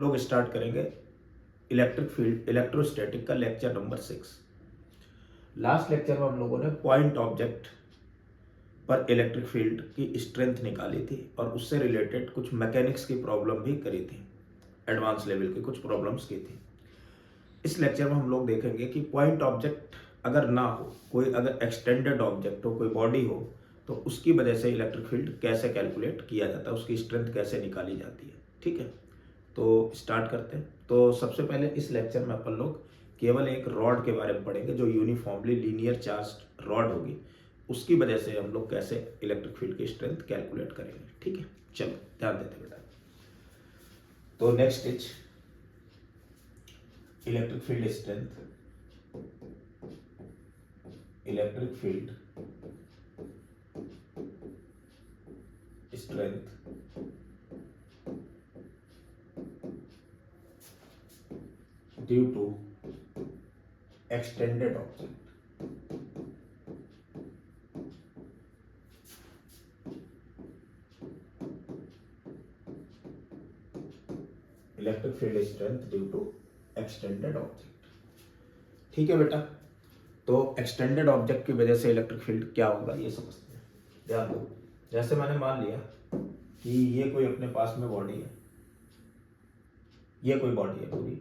लोग स्टार्ट करेंगे electric field electrostatic का लेक्चर नंबर 6। लास्ट लेक्चर में हम लोगों ने पॉइंट ऑब्जेक्ट पर इलेक्ट्रिक फील्ड की स्ट्रेंथ निकाली थी और उससे रिलेटेड कुछ मैकेनिक्स की प्रॉब्लम भी करी थी, एडवांस लेवल की कुछ प्रॉब्लम्स की थी। इस लेक्चर में हम लोग देखेंगे कि पॉइंट ऑब्जेक्ट अगर ना हो, कोई अगर एक्सटेंडेड ऑब्जेक्ट हो, कोई बॉडी हो, तो उसकी वजह से इलेक्ट्रिक फील्ड कैसे कैलकुलेट किया जाता है, उसकी स्ट्रेंथ कैसे निकाली जाती है। ठीक है, तो स्टार्ट करते हैं। तो सबसे पहले इस लेक्चर में अपन लोग केवल एक रॉड के बारे में पढ़ेंगे जो यूनिफॉर्मली लीनियर चार्ज रॉड होगी, उसकी वजह से हम लोग कैसे इलेक्ट्रिक फील्ड की स्ट्रेंथ कैलकुलेट करेंगे। ठीक है, चलो ध्यान देते बेटा। तो next is electric field strength. Electric field strength due to extended object. Electric field strength due to extended object. ठीक है बेटा, तो एक्सटेंडेड ऑब्जेक्ट की वजह से इलेक्ट्रिक फील्ड क्या होगा ये समझते हैं। ध्यान दो, जैसे मैंने मान लिया कि ये कोई अपने पास में बॉडी है, ये कोई बॉडी है पूरी,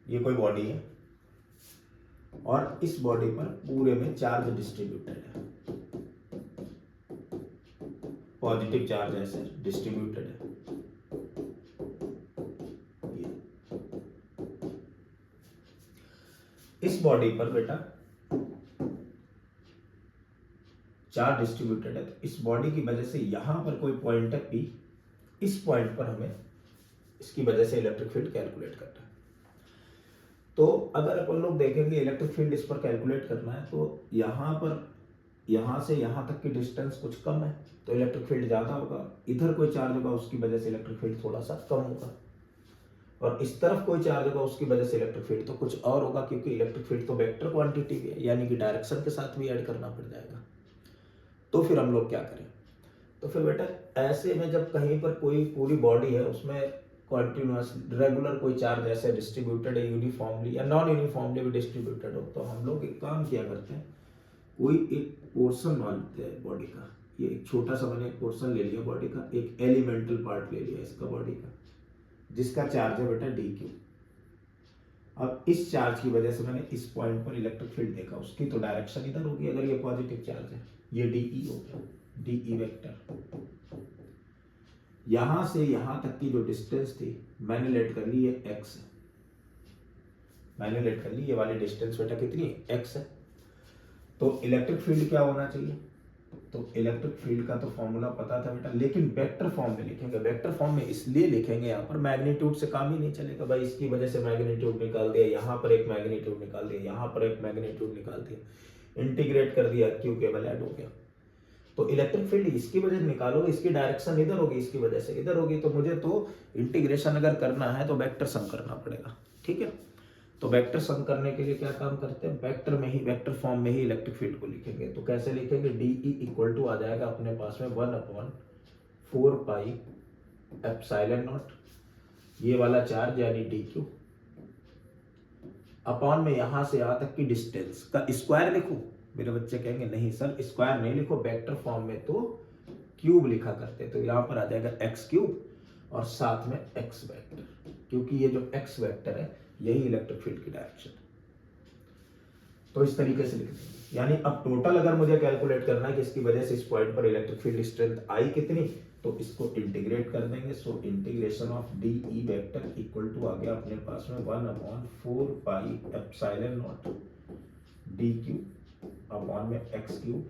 ये कोई बॉडी है और इस बॉडी पर पूरे में चार्ज डिस्ट्रीब्यूटेड है, पॉजिटिव चार्ज ऐसे डिस्ट्रीब्यूटेड है। इस बॉडी पर बेटा चार्ज डिस्ट्रीब्यूटेड है, तो इस बॉडी की वजह से यहां पर कोई पॉइंट है P, इस पॉइंट पर हमें इसकी वजह से इलेक्ट्रिक फील्ड कैलकुलेट करना है। तो अगर अपन लोग देखेंगे इलेक्ट्रिक फील्ड इस पर कैलकुलेट करना है, तो यहाँ पर यहाँ से यहाँ तक की डिस्टेंस कुछ कम है तो इलेक्ट्रिक फील्ड ज़्यादा होगा, इधर कोई चार्ज होगा उसकी वजह से इलेक्ट्रिक फील्ड थोड़ा सा कम होगा, और इस तरफ कोई चार्ज होगा उसकी वजह से इलेक्ट्रिक फील्ड तो कुछ और होगा, क्योंकि इलेक्ट्रिक फील्ड तो वेक्टर क्वांटिटी है, यानी कि डायरेक्शन के साथ भी ऐड करना पड़ जाएगा। तो फिर हम लोग क्या करें, तो फिर बेटा ऐसे में जब कहीं पर कोई पूरी बॉडी है उसमें कॉन्टिन्यूस रेगुलर कोई चार्ज ऐसे डिस्ट्रीब्यूटेड है यूनिफॉर्मली या नॉन यूनिफॉर्मली भी डिस्ट्रीब्यूटेड हो, तो हम लोग एक काम किया करते हैं, कोई एक पोर्शन मान लेते हैं बॉडी का, ये एक छोटा सा मैंने एक पोर्शन ले लिया बॉडी का, एक एलिमेंटल पार्ट ले लिया इसका बॉडी का, जिसका चार्ज है बेटा DQ। अब इस चार्ज की वजह से मैंने इस पॉइंट पर इलेक्ट्रिक फील्ड देखा, उसकी तो डायरेक्शन इधर होगी अगर ये पॉजिटिव चार्ज है, ये DE हो गया, DE वेक्टर। यहां से यहां तक की जो डिस्टेंस थी मैंने लेट कर ली, ये x है, मैंने लेट कर ली ये वाली डिस्टेंस बेटा कितनी है, x है। तो इलेक्ट्रिक फील्ड क्या होना चाहिए, तो इलेक्ट्रिक फील्ड का तो फॉर्मूला पता था बेटा, लेकिन वेक्टर फॉर्म में लिखेंगे। वेक्टर फॉर्म में इसलिए लिखेंगे, यहाँ पर मैग्नीट्यूड से काम ही नहीं चलेगा भाई, इसकी वजह से मैग्नीट्यूड निकाल दिया, यहाँ पर एक मैग्नीट्यूड निकाल दिया, यहाँ पर एक मैग्नीट्यूड निकाल दिया, इंटीग्रेट कर दिया, क्यू केवल ऐड हो गया। तो इलेक्ट्रिक फील्ड इसकी वजह से निकालो, इसकी डायरेक्शन इधर होगी, इसकी वजह से इधर होगी, तो मुझे तो इंटीग्रेशन अगर करना है तो वेक्टर सम करना पड़ेगा। ठीक है, तो वेक्टर सम करने के लिए क्या काम करते हैं, वेक्टर में ही, वेक्टर फॉर्म में ही इलेक्ट्रिक फील्ड को लिखेंगे। तो कैसे लिखेंगे, DE इक्वल टू आ जाएगा अपने पास में 1/4 पाई एप्सिलॉन नॉट, ये वाला चार्ज यानी DQ, अपॉन में यहां से यहां तक की डिस्टेंस का स्क्वायर लिखूं। मेरे बच्चे कहेंगे नहीं सर स्क्वायर नहीं लिखो, वेक्टर फॉर्म में तो क्यूब लिखा करते, तो यहां पर आ जाएगा x³ और साथ में x वेक्टर, क्योंकि ये जो x वेक्टर है यही इलेक्ट्रिक फील्ड की डायरेक्शन है। तो इस तरीके से लिख देंगे, यानी अब टोटल अगर मुझे कैलकुलेट करना है कि इसकी वजह से इस पॉइंट पर इलेक्ट्रिक फील्ड स्ट्रेंथ आई कितनी, तो इसको इंटीग्रेट कर देंगे। So integration of DE vector equal to आ गया अपने पास में 1/4 pi epsilon naught DQ upon में x³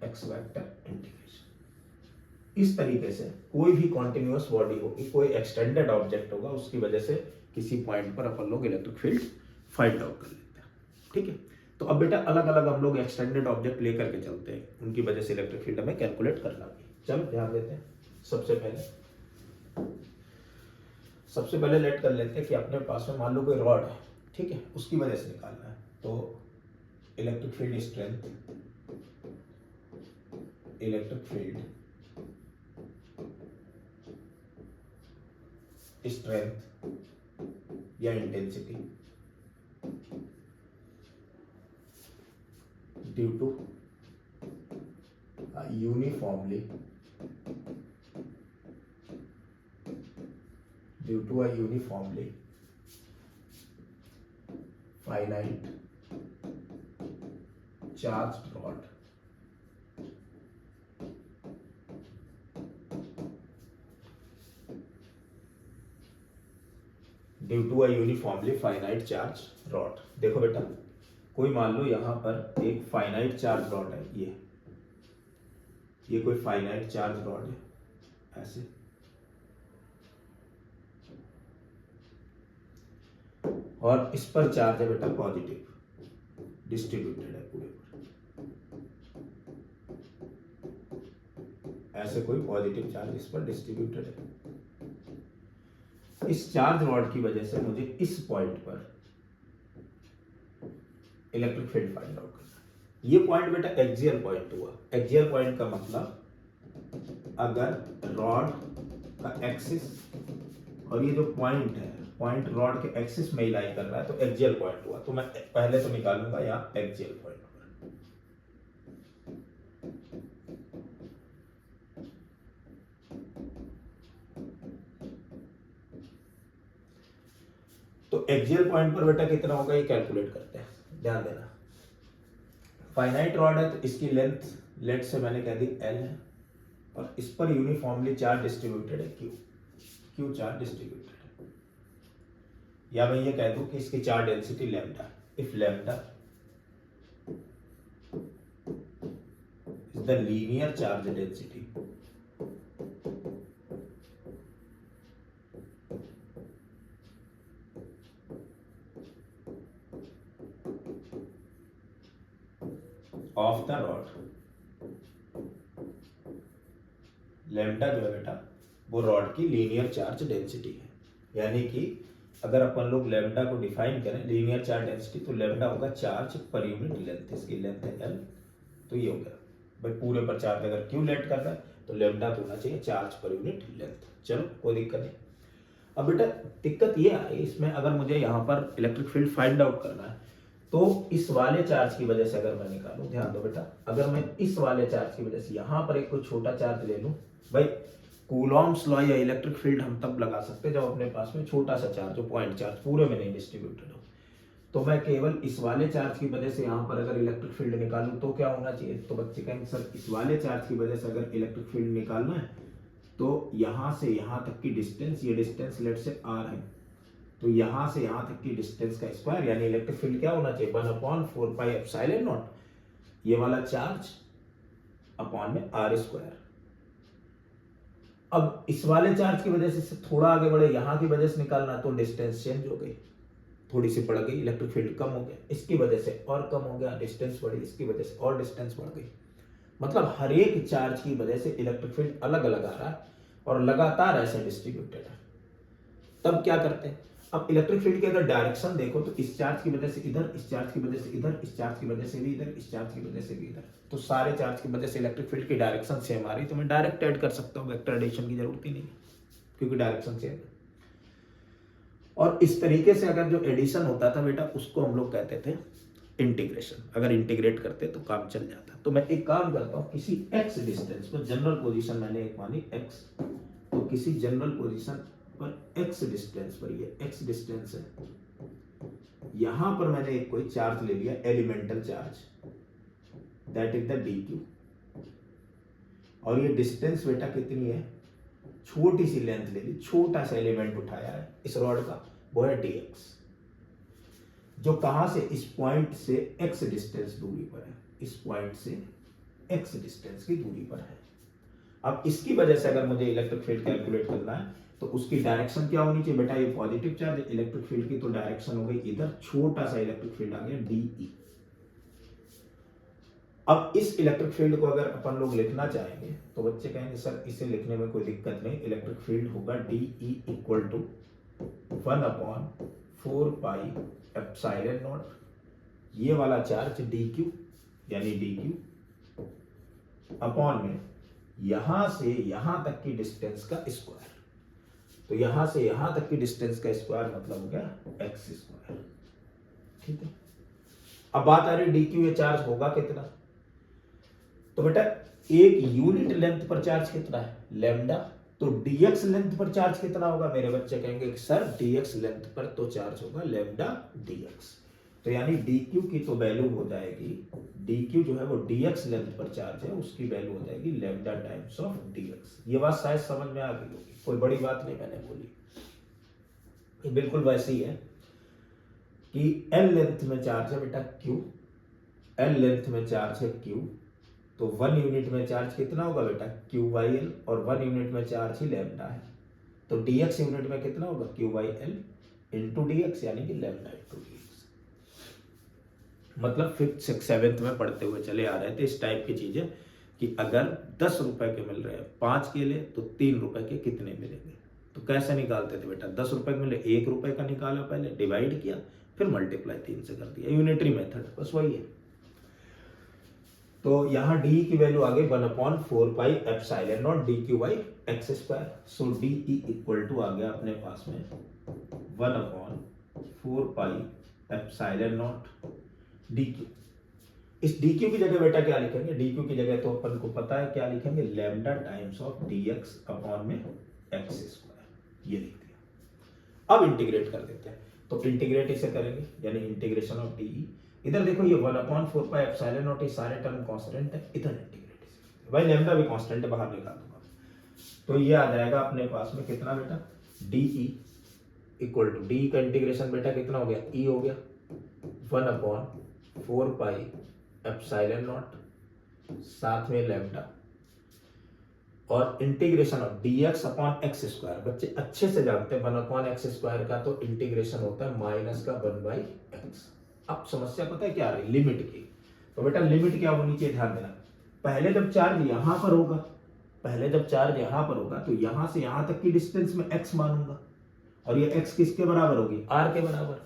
x वेक्टर इंटीग्रेशन। इस तरीके से कोई भी कॉन्टिन्यूअस बॉडी होगी, कोई एक्सटेंडेड ऑब्जेक्ट होगा, उसकी वजह से किसी पॉइंट पर अपन लोग इलेक्ट्रिक फील्ड फाइंड आउट कर लेते हैं। ठीक है, तो अब बेटा अलग अलग हम लोग एक्सटेंडेड ऑब्जेक्ट लेकर के चलते हैं, उनकी वजह से इलेक्ट्रिक फील्ड हमें कैलकुलेट करना है। चलो ध्यान देते हैं। सबसे पहले लेट कर लेते हैं कि अपने पास में मान लो कोई रॉड है, ठीक है, उसकी वजह से निकालना है। तो electric field strength, electric field strength या intensity due to uniformly finite charged rod due to a uniformly finite charge rod. देखो बेटा, कोई मान लो यहां पर एक फाइनाइट चार्ज रॉड है, ये कोई फाइनाइट चार्ज रॉड है ऐसे, और इस पर चार्ज है बेटा पॉजिटिव, डिस्ट्रीब्यूटेड है पूरे पर, ऐसे कोई पॉजिटिव चार्ज इस पर डिस्ट्रीब्यूटेड है। इस चार्ज रॉड की वजह से मुझे इस पॉइंट पर इलेक्ट्रिक फील्ड फाइंड आउट करना है। ये पॉइंट बेटा एक्सियल पॉइंट हुआ। एक्सियल पॉइंट का मतलब अगर रॉड का एक्सिस और ये जो पॉइंट है, पॉइंट रॉड के एक्सिस में लाई कर रहा है तो एक्सियल पॉइंट हुआ। तो मैं पहले तो निकालूंगा यहाँ एक्सियल पॉइंट। तो एक्सियल पॉइंट पर बेटा कितना होगा ये कैलकुलेट करते हैं, ध्यान देना। फाइनाइट रॉड है तो इसकी लेंथ से मैंने कह दी L है, और इस पर यूनिफॉर्मली चार्ज डिस्ट्रीब्यूटेड है Q चार्ज डिस्ट्रीब्यूटेड है। या मैं ये कह दूं कि इसकी charge density lambda, if lambda is the linear charge density of the rod. Lambda जो है बेटा वो रॉड की लीनियर चार्ज डेंसिटी है, यानी कि अगर अपन लोग लैम्डा को डिफाइन करें लीनियर चार्ज डेंसिटी, तो लैम्डा होगा चार्ज पर यूनिट लेंथ। इसकी लेंथ है L, तो ये हो गया भाई पूरे पर चार्ज अगर Q लेट कर रहा है तो लैम्डा तो होना चाहिए चार्ज पर यूनिट लेंथ। चलो कोई दिक्कत नहीं। अब बेटा दिक्कत ये आई इसमें, अगर मुझे यहाँ पर इलेक्ट्रिक फील्ड फाइंड आउट करना है तो इस वाले चार्ज की वजह से अगर मैं निकालूं, ध्यान दो बेटा, अगर मैं इस वाले चार्ज की वजह से यहाँ पर एक कोई छोटा चार्ज ले लूं, भाई कूलॉम्स लॉ या इलेक्ट्रिक फील्ड हम तब लगा सकते हैं जब अपने पास में छोटा सा चार्ज हो, पॉइंट चार्ज पूरे में नहीं डिस्ट्रीब्यूटेड हो। तो मैं केवल इस वाले चार्ज की वजह से यहाँ पर अगर इलेक्ट्रिक फील्ड निकालूं तो क्या होना चाहिए, तो बच्चे कहेंगे सर इस वाले चार्ज की वजह से अगर इलेक्ट्रिक फील्ड निकालना है तो यहाँ से यहाँ तक की डिस्टेंस, ये डिस्टेंस लेट से R है, तो यहाँ से यहाँ तक की डिस्टेंस का स्क्वायर, यानी इलेक्ट्रिक फील्ड क्या होना चाहिए 1/4 पाई एप्सिलॉन नॉट, ये वाला चार्ज अपॉन में R स्क्वायर। अब इस वाले चार्ज की वजह से थोड़ा आगे बढ़े, यहाँ की वजह से निकालना तो डिस्टेंस चेंज हो गई, थोड़ी सी बढ़ गई, इलेक्ट्रिक फील्ड कम हो गया, इसकी वजह से और कम हो गया, डिस्टेंस बढ़ी, इसकी वजह से और डिस्टेंस बढ़ गई। मतलब हर एक चार्ज की वजह से इलेक्ट्रिक फील्ड अलग अलग आ रहा है और लगातार ऐसे डिस्ट्रीब्यूटेड है। तब क्या करते हैं, अब इलेक्ट्रिक फील्ड की अगर डायरेक्शन देखो तो इस चार्ज की वजह से इधर, इस चार्ज की वजह से इधर, इस चार्ज की वजह से भी इधर, इस चार्ज की वजह से भी इधर, तो सारे चार्ज की वजह से इलेक्ट्रिक फील्ड की डायरेक्शन सेम आ रही, तो मैं डायरेक्ट ऐड कर सकता हूँ, वेक्टर एडिशन की जरूरत ही नहीं है क्योंकि डायरेक्शन सेम है। और इस तरीके से अगर जो एडिशन होता था बेटा उसको हम लोग कहते थे इंटीग्रेशन। अगर इंटीग्रेट करते तो काम चल जाता। तो मैं एक काम करता हूँ, किसी x डिस्टेंस पर, जनरल पोजीशन मैंने एक मानी x, तो किसी जनरल पोजीशन पर x डिस्टेंस पर, ये x डिस्टेंस है, यहां पर मैंने एक कोई चार्ज ले लिया, elemental charge, that is the dq, और ये डिस्टेंस बेटा कितनी है, छोटी सी लेंथ ले ली, छोटा सा एलिमेंट उठाया है इस रॉड का, वो है dx, जो कहां से, इस पॉइंट से x डिस्टेंस दूरी पर है, इस पॉइंट से x डिस्टेंस की दूरी पर है। अब इसकी वजह से अगर मुझे इलेक्ट्रिक फील्ड कैलकुलेट करना है तो उसकी डायरेक्शन क्या होनी चाहिए बेटा, ये पॉजिटिव चार्ज इलेक्ट्रिक फील्ड की, तो डायरेक्शन हो गई इधर, छोटा सा इलेक्ट्रिक फील्ड आ गया dE। अब इस इलेक्ट्रिक फील्ड को अगर अपन लोग लिखना चाहेंगे तो बच्चे कहेंगे सर इसे लिखने में कोई दिक्कत नहीं, इलेक्ट्रिक फील्ड होगा dE equal to 1/4 pi epsilon naught ये वाला चार्ज डी क्यू यानी डी क्यू अपॉन में यहां से यहां तक की डिस्टेंस का स्क्वायर। तो यहां से यहां तक की डिस्टेंस का स्क्वायर मतलब हो गया एक्स स्क्वायर। ठीक है, अब बात आ रही डी क्यू, ये चार्ज होगा कितना? तो बेटा एक यूनिट लेंथ पर चार्ज कितना है? लैम्डा। तो dx लेंथ पर चार्ज कितना होगा? मेरे बच्चे कहेंगे कि सर dx लेंथ पर तो चार्ज होगा लैम्डा dx। तो यानी dq की तो वैल्यू हो जाएगी, dq जो है वो dx लेंथ पर चार्ज है, उसकी वैल्यू हो जाएगी लैम्डा टाइम्स ऑफ dx। ये बात शायद समझ में आ गई होगी, कोई बड़ी बात नहीं मैंने बोली। ये बिल्कुल वैसे ही है कि l लेंथ में चार्ज है बेटा q, l लेंथ में चार्ज है q, तो 1 यूनिट में चार्ज कितना होगा बेटा? क्यू बाई एल, और 1 यूनिट में चार्ज ही लैम्डा है, तो dx यूनिट में कितना होगा? Q by L into d x, यानी कि लैम्डा इंटू डी एक्स। मतलब 5th 6th 7th में पढ़ते हुए चले आ रहे थे इस टाइप की चीजें कि अगर 10 रुपए के मिल रहे हैं 5 के लिए तो 3 रुपए के कितने मिलेंगे। तो कैसे निकालते थे बेटा? 10 रुपए के मिले 1 रुपए का निकाला, पहले डिवाइड किया, फिर मल्टीप्लाई 3 से कर दिया, यूनिटरी मेथड, बस वही है। तो यहाँ d की वैल्यू आ गई 1/4 pi epsilon naught D Q by X square. So D equal to आ गया अपने पास में 1/4 pi epsilon naught D Q. इस डी क्यू की जगह बेटा क्या लिखेंगे? डी क्यू की जगह तो अपन को पता है क्या लिखेंगे? Lambda times of d x upon में एक्स स्क्वायर, ये लिख दिया। अब इंटीग्रेट कर देते हैं, तो इंटीग्रेट इसे करेंगे यानी इंटीग्रेशन ऑफ डी। इधर देखो ये 1/4 पाई एप्सिलॉन नॉट, ये सारे टर्म कांस्टेंट है, इधर इंटीग्रेट भाई लैम्डा भी कांस्टेंट है, बाहर निकाल दूंगा। तो ये आ जाएगा अपने पास में कितना बेटा? डी इक्वल टू डी का इंटीग्रेशन बेटा कितना हो गया? ई हो गया 1/4 पाई एप्सिलॉन नॉट साथ में लैम्डा, और integration of dx upon x square. बच्चे अच्छे से जानते हैं 1/x स्क्वायर का तो इंटीग्रेशन होता है माइनस का 1/x। अब समस्या पता है क्या आ रही? लिमिट की। तो बेटा लिमिट क्या होनी चाहिए, ध्यान देना। पहले जब चार्ज यहां पर होगा, तो यहां से यहां तक की डिस्टेंस में x मानूंगा, और ये x किसके बराबर होगी? r के बराबर।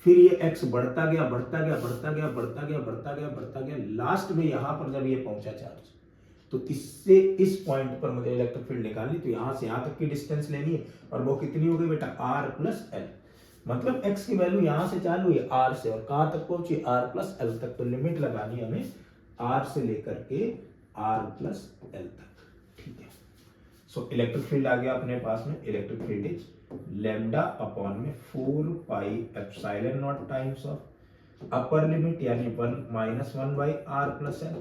फिर ये x बढ़ता गया, लास्ट में यहां पर जब ये पहुंचा चार्ज, तो इससे इस पॉइंट पर मुझे इलेक्ट्रिक फील्ड निकालनी, तो यहां से यहां तक की डिस्टेंस लेनी है, और वो कितनी हो गई बेटा? r plus L. मतलब x की वैल्यू यहां से चालू है r से, और कहां तक पहुंची? r प्लस एल तक। तो लिमिट लगानी हमें r से लेकर के r प्लस एल तक। ठीक है, सो इलेक्ट्रिक फील्ड आ गया अपने पास में। Electric field is lambda upon में 4 pi epsilon naught times of upper limit यानी 1 plus L,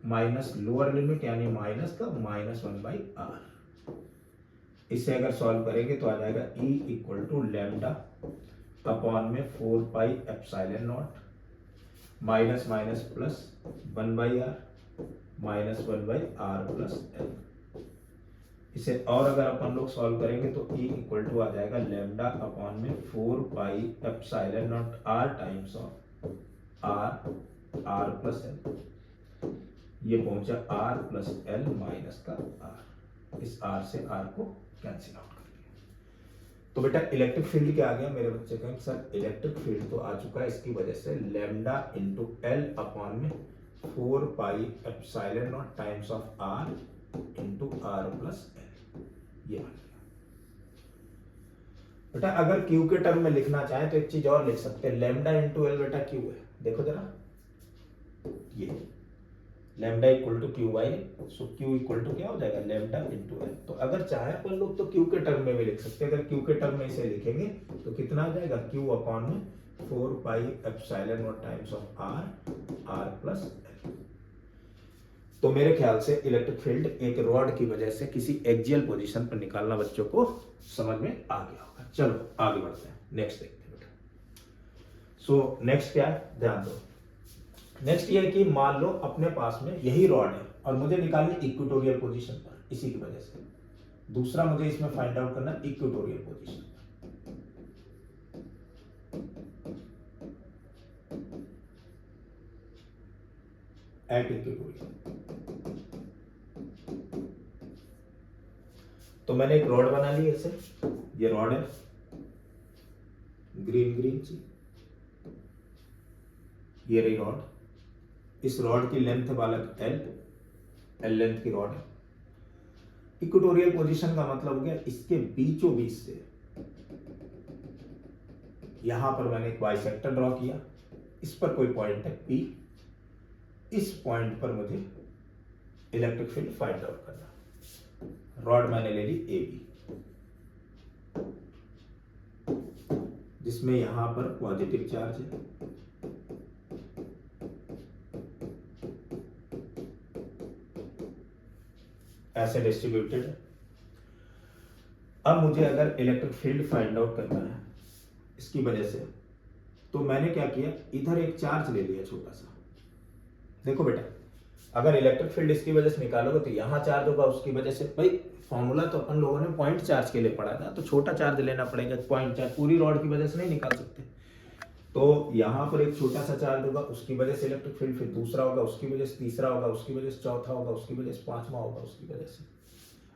minus lower limit यानी -1/r। इसे अगर सॉल्व करेंगे तो आ जाएगा E equal to lambda upon में 4 pi epsilon naught minus plus 1/r -1/r plus l. इसे और अगर अपन लोग सॉल्व करेंगे तो E इक्वल टू आ जाएगा लैम्डा अपॉन में 4 pi epsilon not r times of r plus L. ये पहुंचा r प्लस एल माइनस का r, इस r से r को कैंसिल आउट कर दिया। तो बेटा इलेक्ट्रिक फील्ड क्या आ गया मेरे बच्चे का? सर इलेक्ट्रिक फील्ड तो आ चुका है इसकी वजह से लैम्डा इंटू एल अपॉन में 4 pi epsilon naught times of r into r plus L, ये बन गया। बेटा अगर q के टर्म में लिखना चाहे तो एक चीज और लिख सकते हैं, लैम्डा इंटू एल बेटा q है, देखो जरा ये lambda equal to q by, so q equal to क्या हो जाएगा? Lambda into l. तो अगर चाहे अपन लोग तो क्यू के टर्म में भी लिख सकते हैं। अगर क्यू के टर्म में इसे लिखेंगे तो कितना आ जाएगा? क्यू अपॉन में 4 pi epsilon naught times of r plus L. तो मेरे ख्याल से इलेक्ट्रिक फील्ड एक रॉड की वजह से किसी एक्सियल पोजीशन पर निकालना बच्चों को समझ में आ गया होगा। चलो आगे बढ़ते हैं, नेक्स्ट देखते हैं बेटा। सो नेक्स्ट क्या है, ध्यान दो। नेक्स्ट ये है कि मान लो अपने पास में यही रॉड है और मुझे निकालनी इक्वेटोरियल पोजीशन पर, इसी की वजह से। दूसरा मुझे इसमें फाइंड आउट करना इक्वेटोरियल पोजीशन एट इक्वेटोरियल। तो मैंने एक रॉड बना ली ऐसे, ये रॉड है ग्रीन सी, ये रही रॉड, इस रॉड की लेंथ वाला एल लेंथ की रॉड है। इक्वेटोरियल पोजीशन का मतलब हो गया इसके बीचों बीच से यहां पर मैंने एक बाइसेक्टर ड्रॉ किया, इस पर कोई पॉइंट है पी, इस पॉइंट पर मुझे इलेक्ट्रिक फील्ड फाइंड आउट करना। रॉड मैंने ले ली ए बी, जिसमें यहां पर पॉजिटिव चार्ज है, ऐसे डिस्ट्रीब्यूटेड है। अब मुझे अगर इलेक्ट्रिक फील्ड फाइंड आउट करना है इसकी वजह से, तो मैंने क्या किया, इधर एक चार्ज ले लिया छोटा सा। देखो बेटा, अगर इलेक्ट्रिक फील्ड इसकी वजह से निकालोगे तो यहां चार्ज होगा, उसकी वजह से, भाई फॉर्मूला तो अपन लोगों ने पॉइंट चार्ज के लिए पढ़ा था, तो छोटा चार्ज लेना पड़ेगा, पॉइंट चार्ज पूरी रॉड की वजह से नहीं निकाल सकते। तो यहां पर एक छोटा सा चार्ज होगा, उसकी वजह से इलेक्ट्रिक फील्ड, फिर दूसरा होगा, उसकी वजह से तीसरा होगा, उसकी वजह से चौथा होगा, उसकी वजह से पांचवा होगा, उसकी वजह से।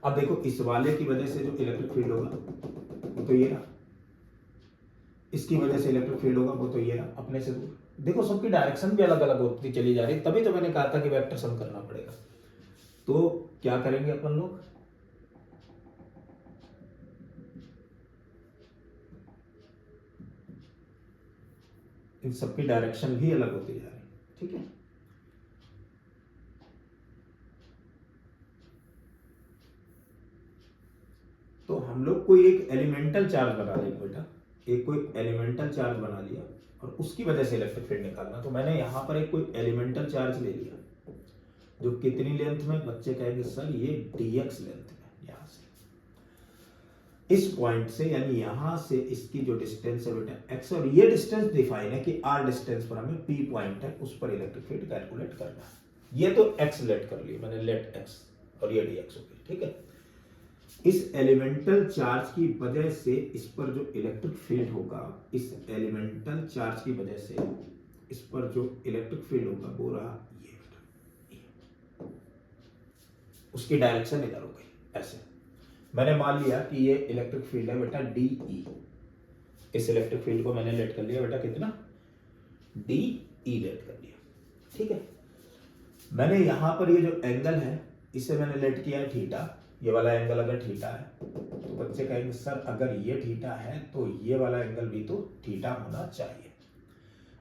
अब देखो, इस वाले की वजह से जो इलेक्ट्रिक फील्ड होगा वो तो ये रहा, इसकी वजह से इलेक्ट्रिक फील्ड होगा वो तो ये रहा, अपने से दूर। देखो, सबकी डायरेक्शन भी अलग अलग होती चली जा रही, तभी तो मैंने कहा था कि वेक्टर सम करना पड़ेगा। तो क्या करेंगे अपन लोग, इन सबकी डायरेक्शन भी अलग होती जा रही, ठीक है। तो हम लोग कोई एक एलिमेंटल चार्ज बना लेंगे बेटा, एक कोई एलिमेंटल चार्ज बना लिया और उसकी वजह से इलेक्ट्रिक फील्ड निकालना। तो मैंने यहां पर एक कोई एलिमेंटल चार्ज ले लिया, जो कितनी लेंथ में, बच्चे कहेंगे सर ये dx लेंथ में, यहां से इस पॉइंट से, यानी यहां से इसकी जो डिस्टेंस है बेटा x, और ये डिस्टेंस डिफाइन है कि r डिस्टेंस पर हमें p पॉइंट है, उस पर इलेक्ट्रिक फील्ड कैलकुलेट करना है। ये तो x लेट कर लिया मैंने, लेट x, और ये dx हो गई, ठीक है। इस एलिमेंटल चार्ज की वजह से इस पर जो इलेक्ट्रिक फील्ड होगा, इस एलिमेंटल चार्ज की वजह से इस पर जो इलेक्ट्रिक फील्ड होगा वो रहा ये बेटा, उसकी डायरेक्शन इधर हो गई। ऐसे मैंने मान लिया कि ये इलेक्ट्रिक फील्ड है बेटा डी ई, इस इलेक्ट्रिक फील्ड को मैंने लेट कर लिया बेटा कितना, डी ई लेट कर लिया, ठीक है। मैंने यहां पर ये जो एंगल है इसे मैंने लेट किया है थीटा, ये वाला एंगल अगर थीटा है तो बच्चे कहेंगे सर अगर ये थीटा है तो ये वाला एंगल भी तो थीटा होना चाहिए।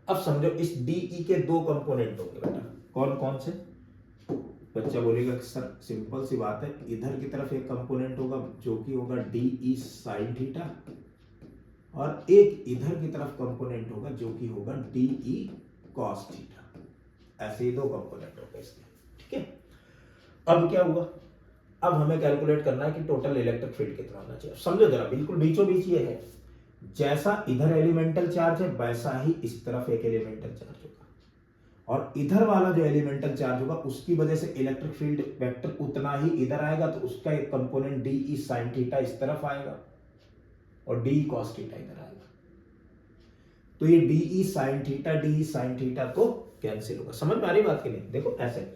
अब समझो, इस डी ई के दो कंपोनेंट होंगे बेटा, कौन कौन से, बच्चा बोलेगा कि सर सिंपल सी बात है, इधर की तरफ एक कंपोनेंट होगा जो कि होगा डी ई साइन थीटा, और एक इधर की तरफ कंपोनेंट होगा जो कि होगा डी ई कॉस थीटा। ऐसे ही दो कंपोनेंट होंगे इसके, ठीक है। अब क्या हुआ, अब हमें कैलकुलेट करना है कि टोटल इलेक्ट्रिक फील्ड कितना होना चाहिए। समझो जरा, बिल्कुल बीचों बीच ये है, जैसा इधर एलिमेंटल चार्ज है वैसा ही इस तरफ एक एलिमेंटल चार्ज होगा, और इधर वाला जो एलिमेंटल चार्ज होगा उसकी वजह से इलेक्ट्रिक फील्ड वेक्टर उतना ही इधर आएगा, तो उसका एक component D E sine theta इस तरफ आएगा और डी कॉस थीटा इधर आएगा। तो ये D E sine theta, d E sine theta तो कैंसिल होगा। समझ में आ रही बात की नहीं? देखो ऐसे,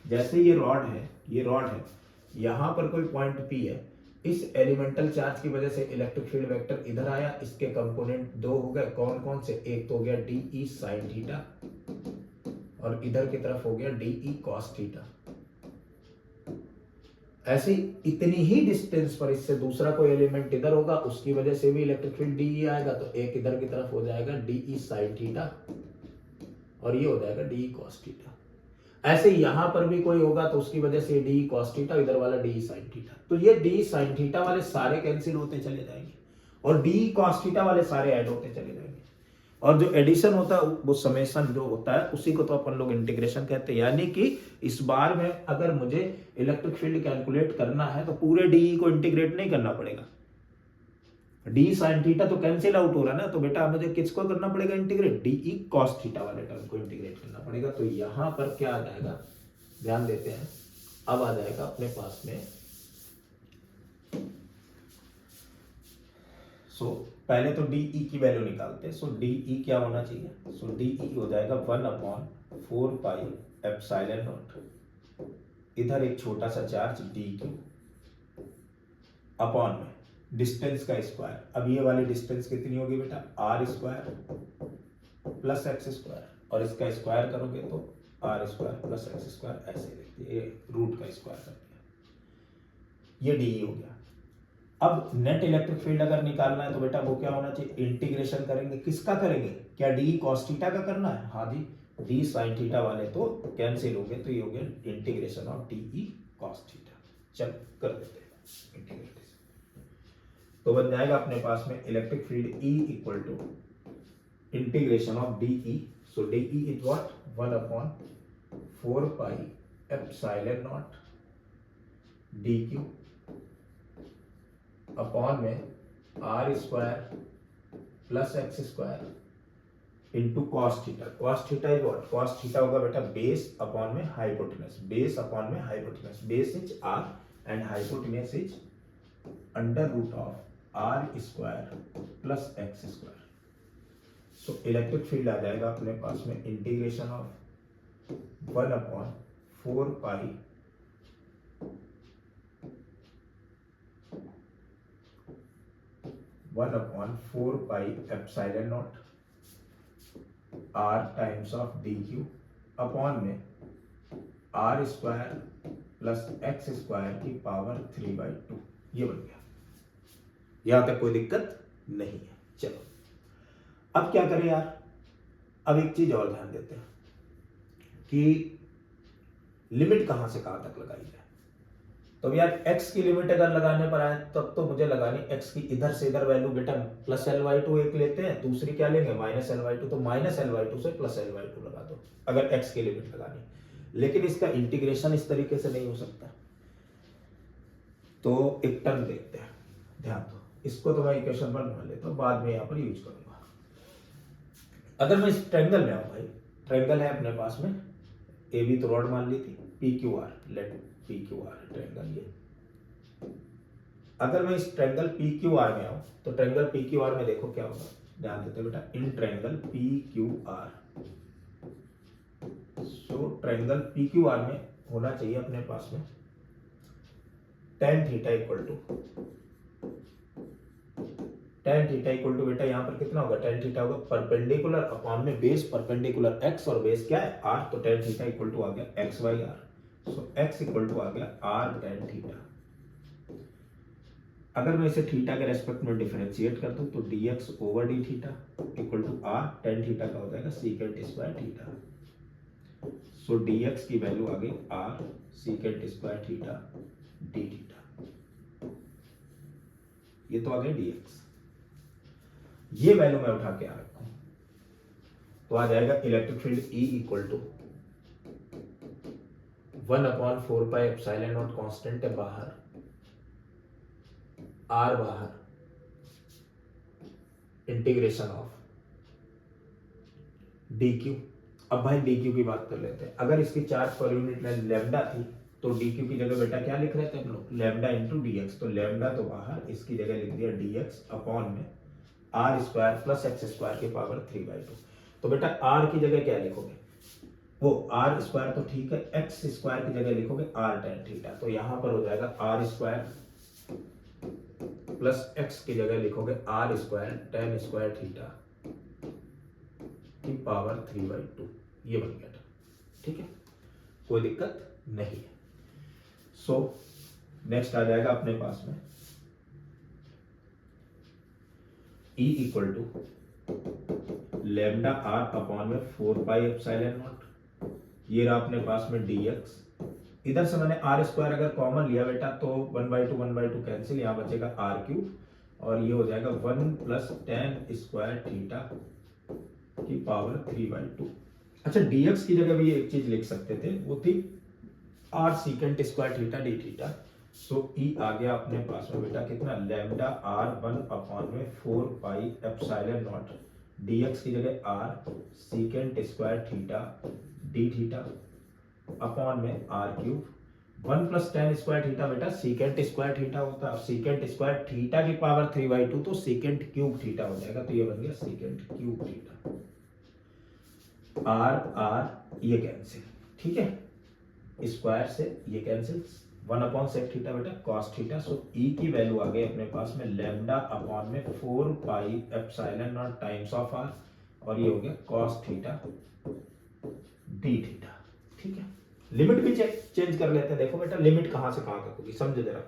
जैसे ये रॉड है, ये रॉड है, यहां पर कोई पॉइंट P है, इस एलिमेंटल चार्ज की वजह से इलेक्ट्रिक फील्ड वेक्टर इधर आया, इसके कंपोनेंट दो हो गए, कौन कौन से, एक तो हो गया डी ई साइन थीटा और इधर की तरफ हो गया डी ई कॉस थीटा। ऐसे इतनी ही डिस्टेंस पर इससे दूसरा कोई एलिमेंट इधर होगा, उसकी वजह से भी इलेक्ट्रिक फील्ड डी ई आएगा, तो एक इधर की तरफ हो जाएगा डी ई साइन थीटा और ये हो जाएगा डी ई कॉस थीटा। ऐसे यहां पर भी कोई होगा तो उसकी वजह से डी कॉस थीटा, इधर वाला डी साइन थीटा। तो ये डी साइन थीटा वाले सारे कैंसिल होते चले जाएंगे और डी कॉस थीटा वाले सारे ऐड होते चले जाएंगे, और जो एडिशन होता है वो समेशन जो होता है उसी को तो अपन लोग इंटीग्रेशन कहते हैं। यानी कि इस बार में अगर मुझे इलेक्ट्रिक फील्ड कैलकुलेट करना है तो पूरे डी को इंटीग्रेट नहीं करना पड़ेगा, डी साइन थीटा तो कैंसिल आउट हो रहा है ना, तो बेटा मुझे किसको करना पड़ेगा integrate, D E cos theta वाले टर्म को इंटीग्रेट करना पड़ेगा। तो यहां पर क्या आ जाएगा, ध्यान देते हैं, अब आ जाएगा अपने पास में, पहले तो डी ई की वैल्यू निकालते हैं। सो डी ई क्या होना चाहिए, सो डी ई हो जाएगा 1/4 पाई एप्सिलॉन नॉट, इधर एक छोटा सा चार्ज डी क्यू अपॉन में डिस्टेंस का स्क्वायर। अब ये वाली डिस्टेंस कितनी होगी बेटा, r square plus x square, और इसका स्क्वायर करोगे तो r square plus x square ऐसे लिखते हैं, ये रूट का स्क्वायर कर दिया, ये डी हो गया। अब नेट इलेक्ट्रिक फील्ड अगर निकालना है तो बेटा वो क्या होना चाहिए, इंटीग्रेशन करेंगे, किसका करेंगे, क्या डी कॉस थीटा का करना है, हाँ जी, डी साइन थीटा वाले तो कैंसिल हो गए, तो ये हो गया integration of D E cos theta. चल कर देते हैं इंटीग्रेशन, तो बन जाएगा अपने पास में electric field E equal to integration of D E, so D E is what 1/4 pi epsilon naught D Q upon में are square plus x square into cos theta. Cos theta is what, cos theta होगा बेटा base upon में hypotenuse, base upon में hypotenuse, base is R and hypotenuse is under root of are square plus x square. So electric field आ जाएगा अपने पास में integration of 1/4 pi epsilon naught R times of D Q upon में are square plus x square की power 3/2, ये बन गया। यहां तक कोई दिक्कत नहीं है। चलो अब क्या करें यार, अब एक चीज और ध्यान देते हैं कि लिमिट कहां से कहां तक लगाई जाए। तो यार x की लिमिट अगर लगाने पर आए तब तो मुझे लगानी x की इधर से इधर वैल्यू बेटा प्लस L/2 एक लेते हैं, दूसरी क्या लेंगे माइनस L/2, तो माइनस L/2 से प्लस L/2 लगा दो अगर x की लिमिट लगानी। लेकिन इसका इंटीग्रेशन इस तरीके से नहीं हो सकता, तो एक टर्म देखते हैं, ध्यान दो, इसको तो मैं इक्वेशन 1 मान लेता हूं, बाद में यहां पर यूज करूंगा। अगर मैं इस ट्रायंगल में आऊं भाई, ट्रायंगल है अपने पास में, ए बी तो रॉड मान ली थी, PQR, लेट PQR ट्रायंगल ये। अगर मैं इस ट्रायंगल PQR में आऊं तो ट्रायंगल PQR में देखो क्या होगा, ध्यान देते बेटा, in triangle PQR, so triangle PQR में होना चाहिए अपने पास में tan थीटा इक्वल टू बेटा यहाँ पर कितना होगा, tan थीटा होगा परपेंडिकुलर अपॉन में बेस, परपेंडिकुलर x और बेस क्या है r, तो tan थीटा इक्वल टू आ गया x/r, so x equal to आ गया r tan थीटा। अगर मैं इसे थीटा के रेस्पेक्ट में डिफरेंशिएट कर दूं तो dx over d theta equal to r tan theta का हो जाएगा secant square theta, so dx की वैल्यू आ गई r secant square theta d theta, ये तो आ गया dx। ये वैल्यू मैं उठा के आ रखा हूं तो आ जाएगा electric field E equal to 1/4 pi epsilon naught constant है बाहर, R बाहर, इंटीग्रेशन ऑफ dq। अब भाई dq की बात कर लेते हैं, अगर इसकी चार्ज पर यूनिट लेंथ लैम्डा थी तो dq की जगह बेटा क्या लिख रहे थे हम लोग, लैम्डा इंटू dx, तो लैम्डा तो बाहर, इसकी जगह लिख दिया dx अपॉन में are square plus x square की पावर 3/2। तो बेटा r की जगह क्या लिखोगे, वो आर स्क्वायर तो ठीक है, एक्स स्क्वायर की जगह लिखोगे r tan थीटा, तो यहां पर हो जाएगा r स्क्वायर प्लस एक्स की जगह लिखोगे r square tan square theta की पावर 3/2, ये बन गया था, ठीक है, कोई दिक्कत नहीं है। सो नेक्स्ट आ जाएगा अपने पास में E equal to lambda r upon में 4 पाई एप्सिलॉन नॉट, ये रहा अपने पास में dx, इधर से मैंने r स्क्वायर अगर कॉमन लिया बेटा तो 1/2 कैंसिल, यहाँ बचेगा r³ और ये हो जाएगा 1 प्लस tan स्क्वायर थीटा की पावर 3/2। अच्छा dx की जगह भी एक चीज लिख सकते थे, वो थी r secant square theta d theta, so E आ गया अपने पास में बेटा कितना, lambda r 1/4 pi epsilon naught, dx की जगह r secant square theta d theta upon में r³, 1 plus tan square theta बेटा सीकेंट स्क्वायर थीटा होता है, सीकेंट स्क्वायर थीटा की पावर 3/2 तो सीकेंट क्यूब थीटा हो जाएगा, तो ये बन गया सीकेंट क्यूब थीटा, r ये कैंसिल, ठीक है, स्क्वायर से ये कैंसिल, 1/sec थीटा बेटा cos थीटा, सो E की वैल्यू आ गई अपने पास में लैम्डा अपॉन में 4 pi epsilon naught times of r, और ये हो गया cos थीटा डी थीटा। ठीक है, लिमिट भी चेंज कर लेते हैं। देखो बेटा लिमिट कहां से कहां तक होगी, समझो जरा।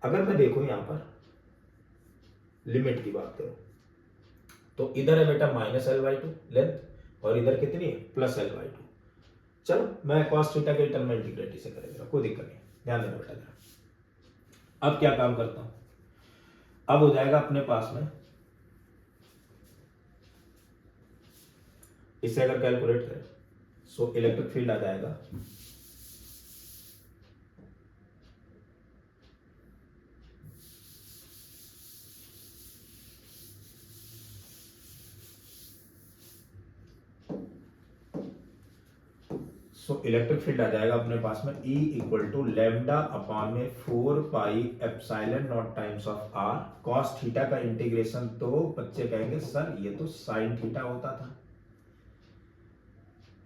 अगर मैं देखो यहां पर लिमिट की बात करूं तो इधर है बेटा -L/2 लेंथ और इधर कितनी है +L/2। चलो मैं cos थीटा के टर्म में इंटीग्रेट से करेगा, कोई दिक्कत नहीं, ध्यान देना बेटा जरा। अब क्या काम करता हूं, अब हो जाएगा अपने पास में, इसे अगर कैलकुलेट करें सो इलेक्ट्रिक फील्ड आ जाएगा इलेक्ट्रिक फील्ड आ जाएगा अपने पास में E = λ/4πε0 times of r cos theta का इंटीग्रेशन। तो बच्चे कहेंगे सर ये तो sin थीटा होता था,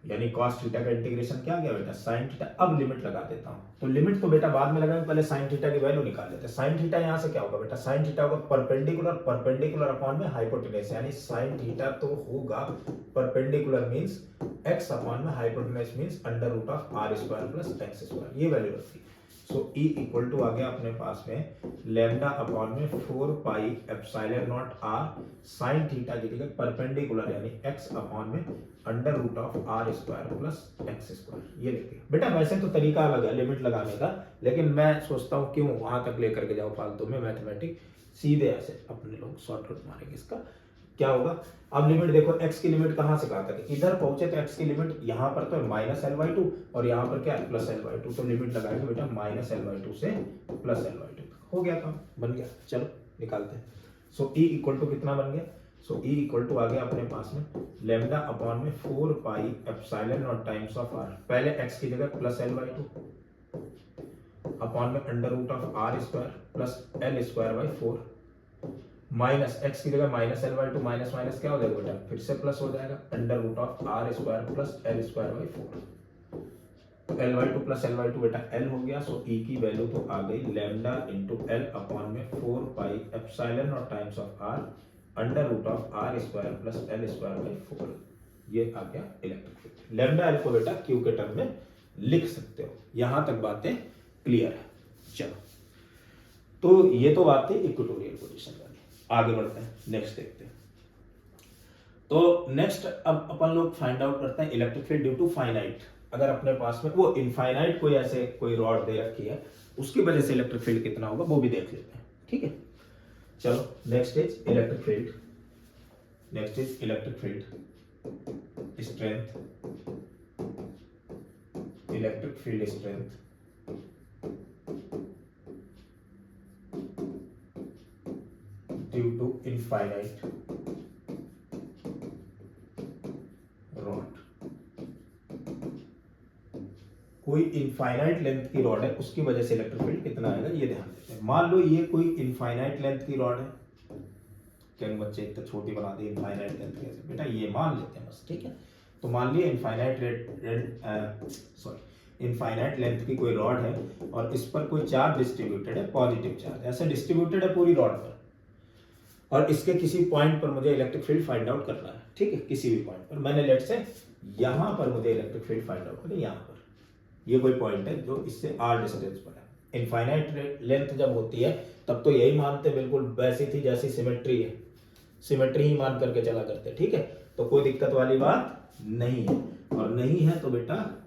यानी cos थीटा का इंटीग्रेशन क्या गया बेटा sin थीटा। अब लिमिट लगा देता हूं, तो लिमिट तो बेटा बाद में लगाएंगे, पहले sin थीटा की वैल्यू निकाल लेते हैं। sin थीटा यहां से क्या होगा बेटा, sin थीटा होगा परपेंडिकुलर अपॉन में हाइपोटेनस, यानी sin थीटा तो होगा परपेंडिकुलर मींस x अपॉन में हाइपोटेनस मींस √r² + x², ये वैल्यू रखती है। सो E = आ गया अपने पास में λ/4πε0r sin थीटा की जगह परपेंडिकुलर यानी x अपॉन में √r² + x², ये लिखिए बेटा। वैसे तो तरीका अलग है लिमिट लगाने का, लेकिन मैं सोचता हूं क्यों वहां तक लेकर के जाओ फालतू में मैथमेटिक्स, सीधे ऐसे अपने लोग शॉर्टकट मारेंगे। इसका क्या होगा, अब लिमिट देखो x की लिमिट कहां से कहां तक, इधर पहुंचे तो x की लिमिट यहां पर तो -L/2 और यहां पर क्या है +L/2, तो लिमिट लगाएंगे बेटा -L/2 से +L/2 तक। हो गया काम, बन गया। चलो निकालते हैं। सो E = कितना बन गया, सो E = आ गया अपने पास में λ/4πε0 टाइम्स ऑफ r, पहले x की जगह +L/2 अपॉन में √r² + L²/4 माइनस x की जगह -L/2 माइनस माइनस क्या हो जाएगा बेटा फिर से प्लस हो जाएगा √r² + L²/4। L/2 + L/2 बेटा L हो गया। सो E की वैल्यू तो आ गई λ × L अपॉन में 4πε0 times of r √r² + L²/4, ये आ गया इलेक्ट्रिक फील्ड। λ L को बेटा Q के टर्म में लिख सकते हो। यहां तक बातें क्लियर है। चलो तो ये तो बात थी इक्वेटोरियल पोजीशन वाली, आगे बढ़ते हैं, नेक्स्ट देखते हैं। तो नेक्स्ट अब अपन लोग फाइंड आउट करते हैं electric field due to finite. अगर अपने पास में वो इनफाइनाइट कोई ऐसे कोई रॉड दे रखी है उसकी वजह से इलेक्ट्रिक फील्ड कितना होगा वो भी देख लेते हैं। ठीक है, चलो next is electric field, next is electric field strength, electric field strength due to infinite rod। कोई इनफाइनाइट लेंथ की रॉड है उसकी वजह से इलेक्ट्रिक फील्ड कितना आएगा ये ध्यान देते हैं। मान लो ये कोई इनफाइनाइट लेंथ की रॉड है, क्या बच्चे इतना छोटी बना दी इनफाइनाइट लेंथ कैसे बेटा, ये मान लेते हैं बस। ठीक है, तो मान लिया इनफाइनाइट लेंथ की कोई रॉड है और इस पर कोई चार्ज डिस्ट्रीब्यूटेड है, पॉजिटिव चार्ज ऐसे डिस्ट्रीब्यूटेड है पूरी रॉड पर, और इसके किसी पॉइंट पर मुझे इलेक्ट्रिक फील्ड फाइंड आउट करना है। ठीक है, किसी भी पॉइंट पर मैंने लेट से यहां पर मुझे इलेक्ट्रिक फील्ड फाइंड आउट करना है, यहां पर ये कोई पॉइंट है जो इससे r डिस्टेंस पर है। इनफाइनाइट लेंथ जब होती है तब तो यही मानते बिल्कुल वैसी थी जैसी सिमेट्री है, सिमेट्री ही मान करके चला करते। ठीक है, तो कोई दिक्कत वाली बात नहीं है, और नहीं है तो बेटा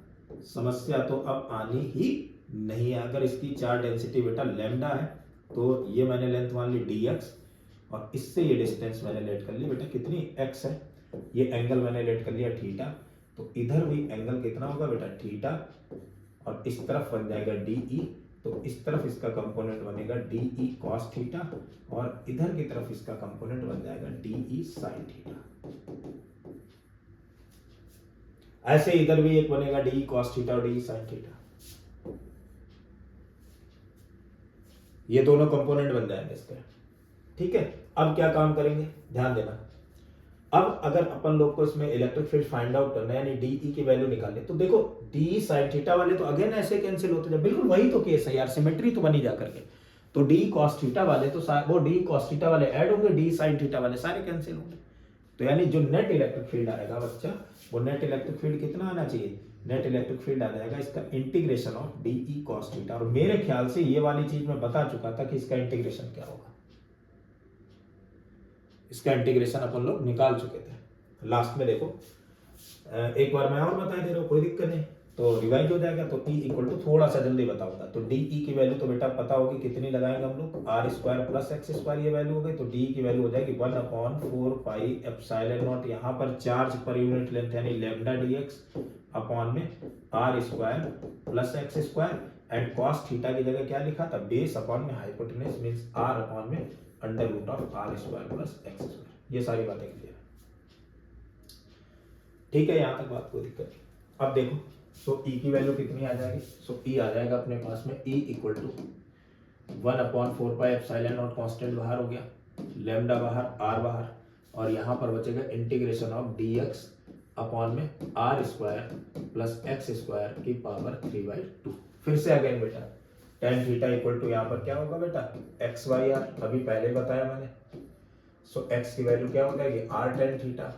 समस्या तो अब आनी ही नहीं है। अगर इसकी चार्ज डेंसिटी बेटा लैम्डा है तो ये मैंने लेंथ मान ली dx और इससे ये डिस्टेंस मैंने लेट कर ली बेटा कितनी x है, ये एंगल मैंने लेट कर लिया थीटा, तो इधर भी एंगल कितना होगा बेटा थीटा, और इस तरफ बन जाएगा DE, तो इस तरफ इसका कंपोनेंट बनेगा DE cos थीटा और इधर की तरफ इसका कंपोनेंट बन जाएगा DE sin थीटा। ऐसे इधर भी एक बनेगा DE cos थीटा और DE sin थीटा, ये दोनों कंपोनेंट बन जाएंगे इसके। ठीक है, अब क्या काम करेंगे ध्यान देना। अब अगर अपन लोग को इसमें इलेक्ट्रिक फील्ड फाइंड आउट करना है यानी DE की वैल्यू निकाले, तो देखो DE sin थीटा वाले तो अगेन ऐसे कैंसिल होते हैं, बिल्कुल वही तो केस है यार, सिमेट्री तो बनी जा करके। तो DE cos थीटा वाले तो वो DE cos थीटा वाले ऐड होंगे, DE sin थीटा वाले सारे कैंसिल होंगे। तो यानी जो नेट इलेक्ट्रिक फील्ड आएगा बच्चा, वो नेट इलेक्ट्रिक फील्ड कितना आना चाहिए, नेट इलेक्ट्रिक फील्ड आ जाएगा इसका integration of D E cos theta. और मेरे ख्याल से ये वाली चीज मैं बता चुका था कि इसका इंटीग्रेशन क्या होगा, इसका इंटीग्रेशन अपन लोग निकाल चुके थे लास्ट में। देखो एक बार मैं और बता दे रहा हूँ, कोई दिक्कत नहीं, तो रिवाइज हो जाएगा। तो E इक्वल टू थोड़ा सा जल्दी बताऊंगा, तो डी ई की वैल्यू तो बेटा पता होगी कितनी लगाएंगे हम लोग, r square plus x square ये वैल्यू हो गई। तो डी की वैल्यू हो जाएगी 1/4 पाई एप्सिलॉन नॉट, यहाँ पर चार्ज पर यूनिट लेंथ यानी लैम्डा डी एक्स अपॉन में are square plus x square, and cos theta की जगह क्या लिखा था, बेस अपॉन में हाइपोटेन्यूज मींस आर अपॉन में under root of are square plus x square. ये सारी बातें क्लियर, ठीक है, यहाँ तक बात कोई दिक्कत नहीं। अब देखो, सो ई की वैल्यू कितनी आ जाएगी, सो ई आ जाएगा अपने पास में E equal to 1/4 pi epsilon naught, constant बाहर हो गया, लैम्डा बाहर, आर बाहर, और यहाँ पर बचेगा integration of d x upon में are square plus x square की पावर 3/2। फिर से अगेन बेटा टेन थीटा इक्वल टू यहाँ पर क्या होगा बेटा, एक्स वाई आर, अभी पहले बताया मैंने। सो एक्स की वैल्यू क्या हो जाएगी, आर टेन थीटा,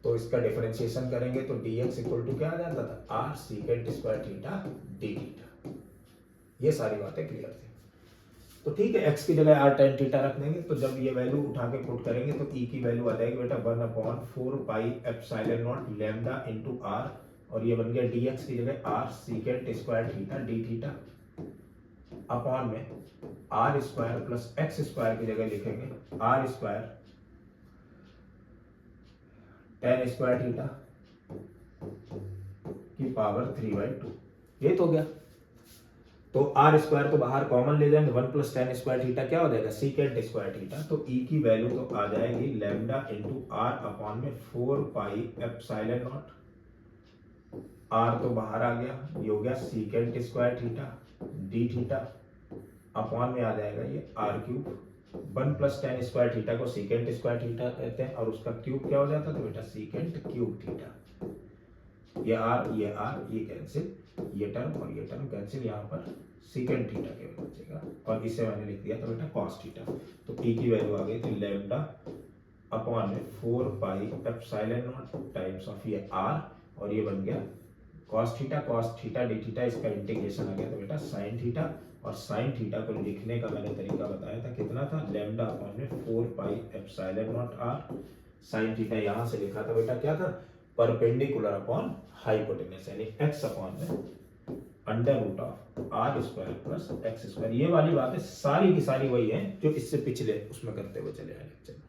तो इसका डिफरेंशिएशन करेंगे तो dx इक्वल टू क्या आ जाता था, r secant square theta d theta. ये सारी बातें क्लियर थी। तो ठीक है, x की जगह आर टेन थीटा रख देंगे, तो जब ये वैल्यू उठा के पुट करेंगे तो e की वैल्यू आ जाएगी बेटा 1/4 pi epsilon naught lambda into r, और ये बन गया dx की जगह r secant square theta d theta upon में are square plus x square की जगह लिखेंगे r square tan square theta की पावर 3/2। ये तो गया, तो आर स्क्वायर तो बाहर कॉमन ले जाएंगे, 1 प्लस टेन स्क्वायर थीटा क्या हो जाएगा, सीकेंट स्क्वायर थीटा। तो ई की वैल्यू तो आ जाएगी लैम्डा इंटू आर अपॉन में 4 पाई एप्सिलॉन नॉट, आर तो बाहर आ गया, ये हो गया secant square theta d theta upon में आ जाएगा ये r cube, 1 plus tan square theta को सीकेंट स्क्वायर थीटा कहते हैं, और उसका क्यूब क्या हो जाता है, तो बेटा सीकेंट क्यूब थीटा। ये कैंसिल, ये टर्म और ये टर्म कैंसिल, यहाँ पर सीकेंट थीटा केवल बचेगा, और इसे मैंने लिख दिया तो बेटा कॉस थीटा। तो पी की वैल्यू आ गई थी लैम्डा अपॉन में 4 pi epsilon naught times of ये आर, और ये बन गया कॉस थीटा डी थीटा, इसका इंटीग्रेशन आ गया तो बेटा साइन थीटा। और साइन थीटा को लिखने का मैंने तरीका बताया था, कितना था, लैम्डा अपॉन में 4 pi epsilon naught r, sine theta यहाँ से लिखा था बेटा क्या था, परपेंडिकुलर अपॉन हाइपोटेन्यूज, यानी x अपॉन में under root of are square plus x square. ये वाली बातें सारी की सारी वही है जो इससे पिछले उसमें करते हुए चले आए लेक्चर में,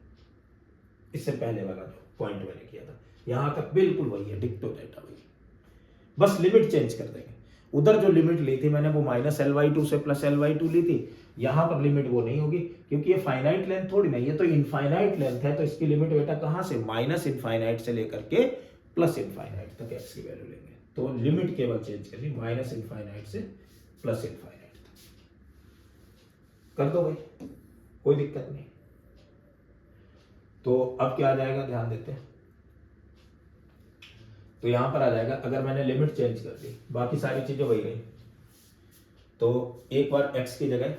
इससे पहले वाला जो पॉइंट मैंने किया था, यहां तक बिल्कुल वही है, डिक्टो डेटा वही, बस लिमिट चेंज कर देंगे। उधर जो लिमिट ली थी मैंने वो -L/2 से +L/2 ली थी, यहां पर लिमिट वो नहीं होगी, क्योंकि ये फाइनाइट लेंथ थोड़ी नहीं, ये तो इनफाइनाइट लेंथ है, तो इसकी लिमिट बेटा कहां से, -इनफाइनाइट से लेकर के +इनफाइनाइट तक x की वैल्यू लेंगे। तो लिमिट केवल चेंज करनी, -इनफाइनाइट से +इनफाइनाइट तक कर दो भाई, कोई दिक्कत नहीं। तो अब क्या आ जाएगा, ध्यान देते हैं, तो यहां पर आ जाएगा, अगर मैंने लिमिट चेंज कर दी, बाकी सारी चीजें वही रही, तो एक बार x की जगह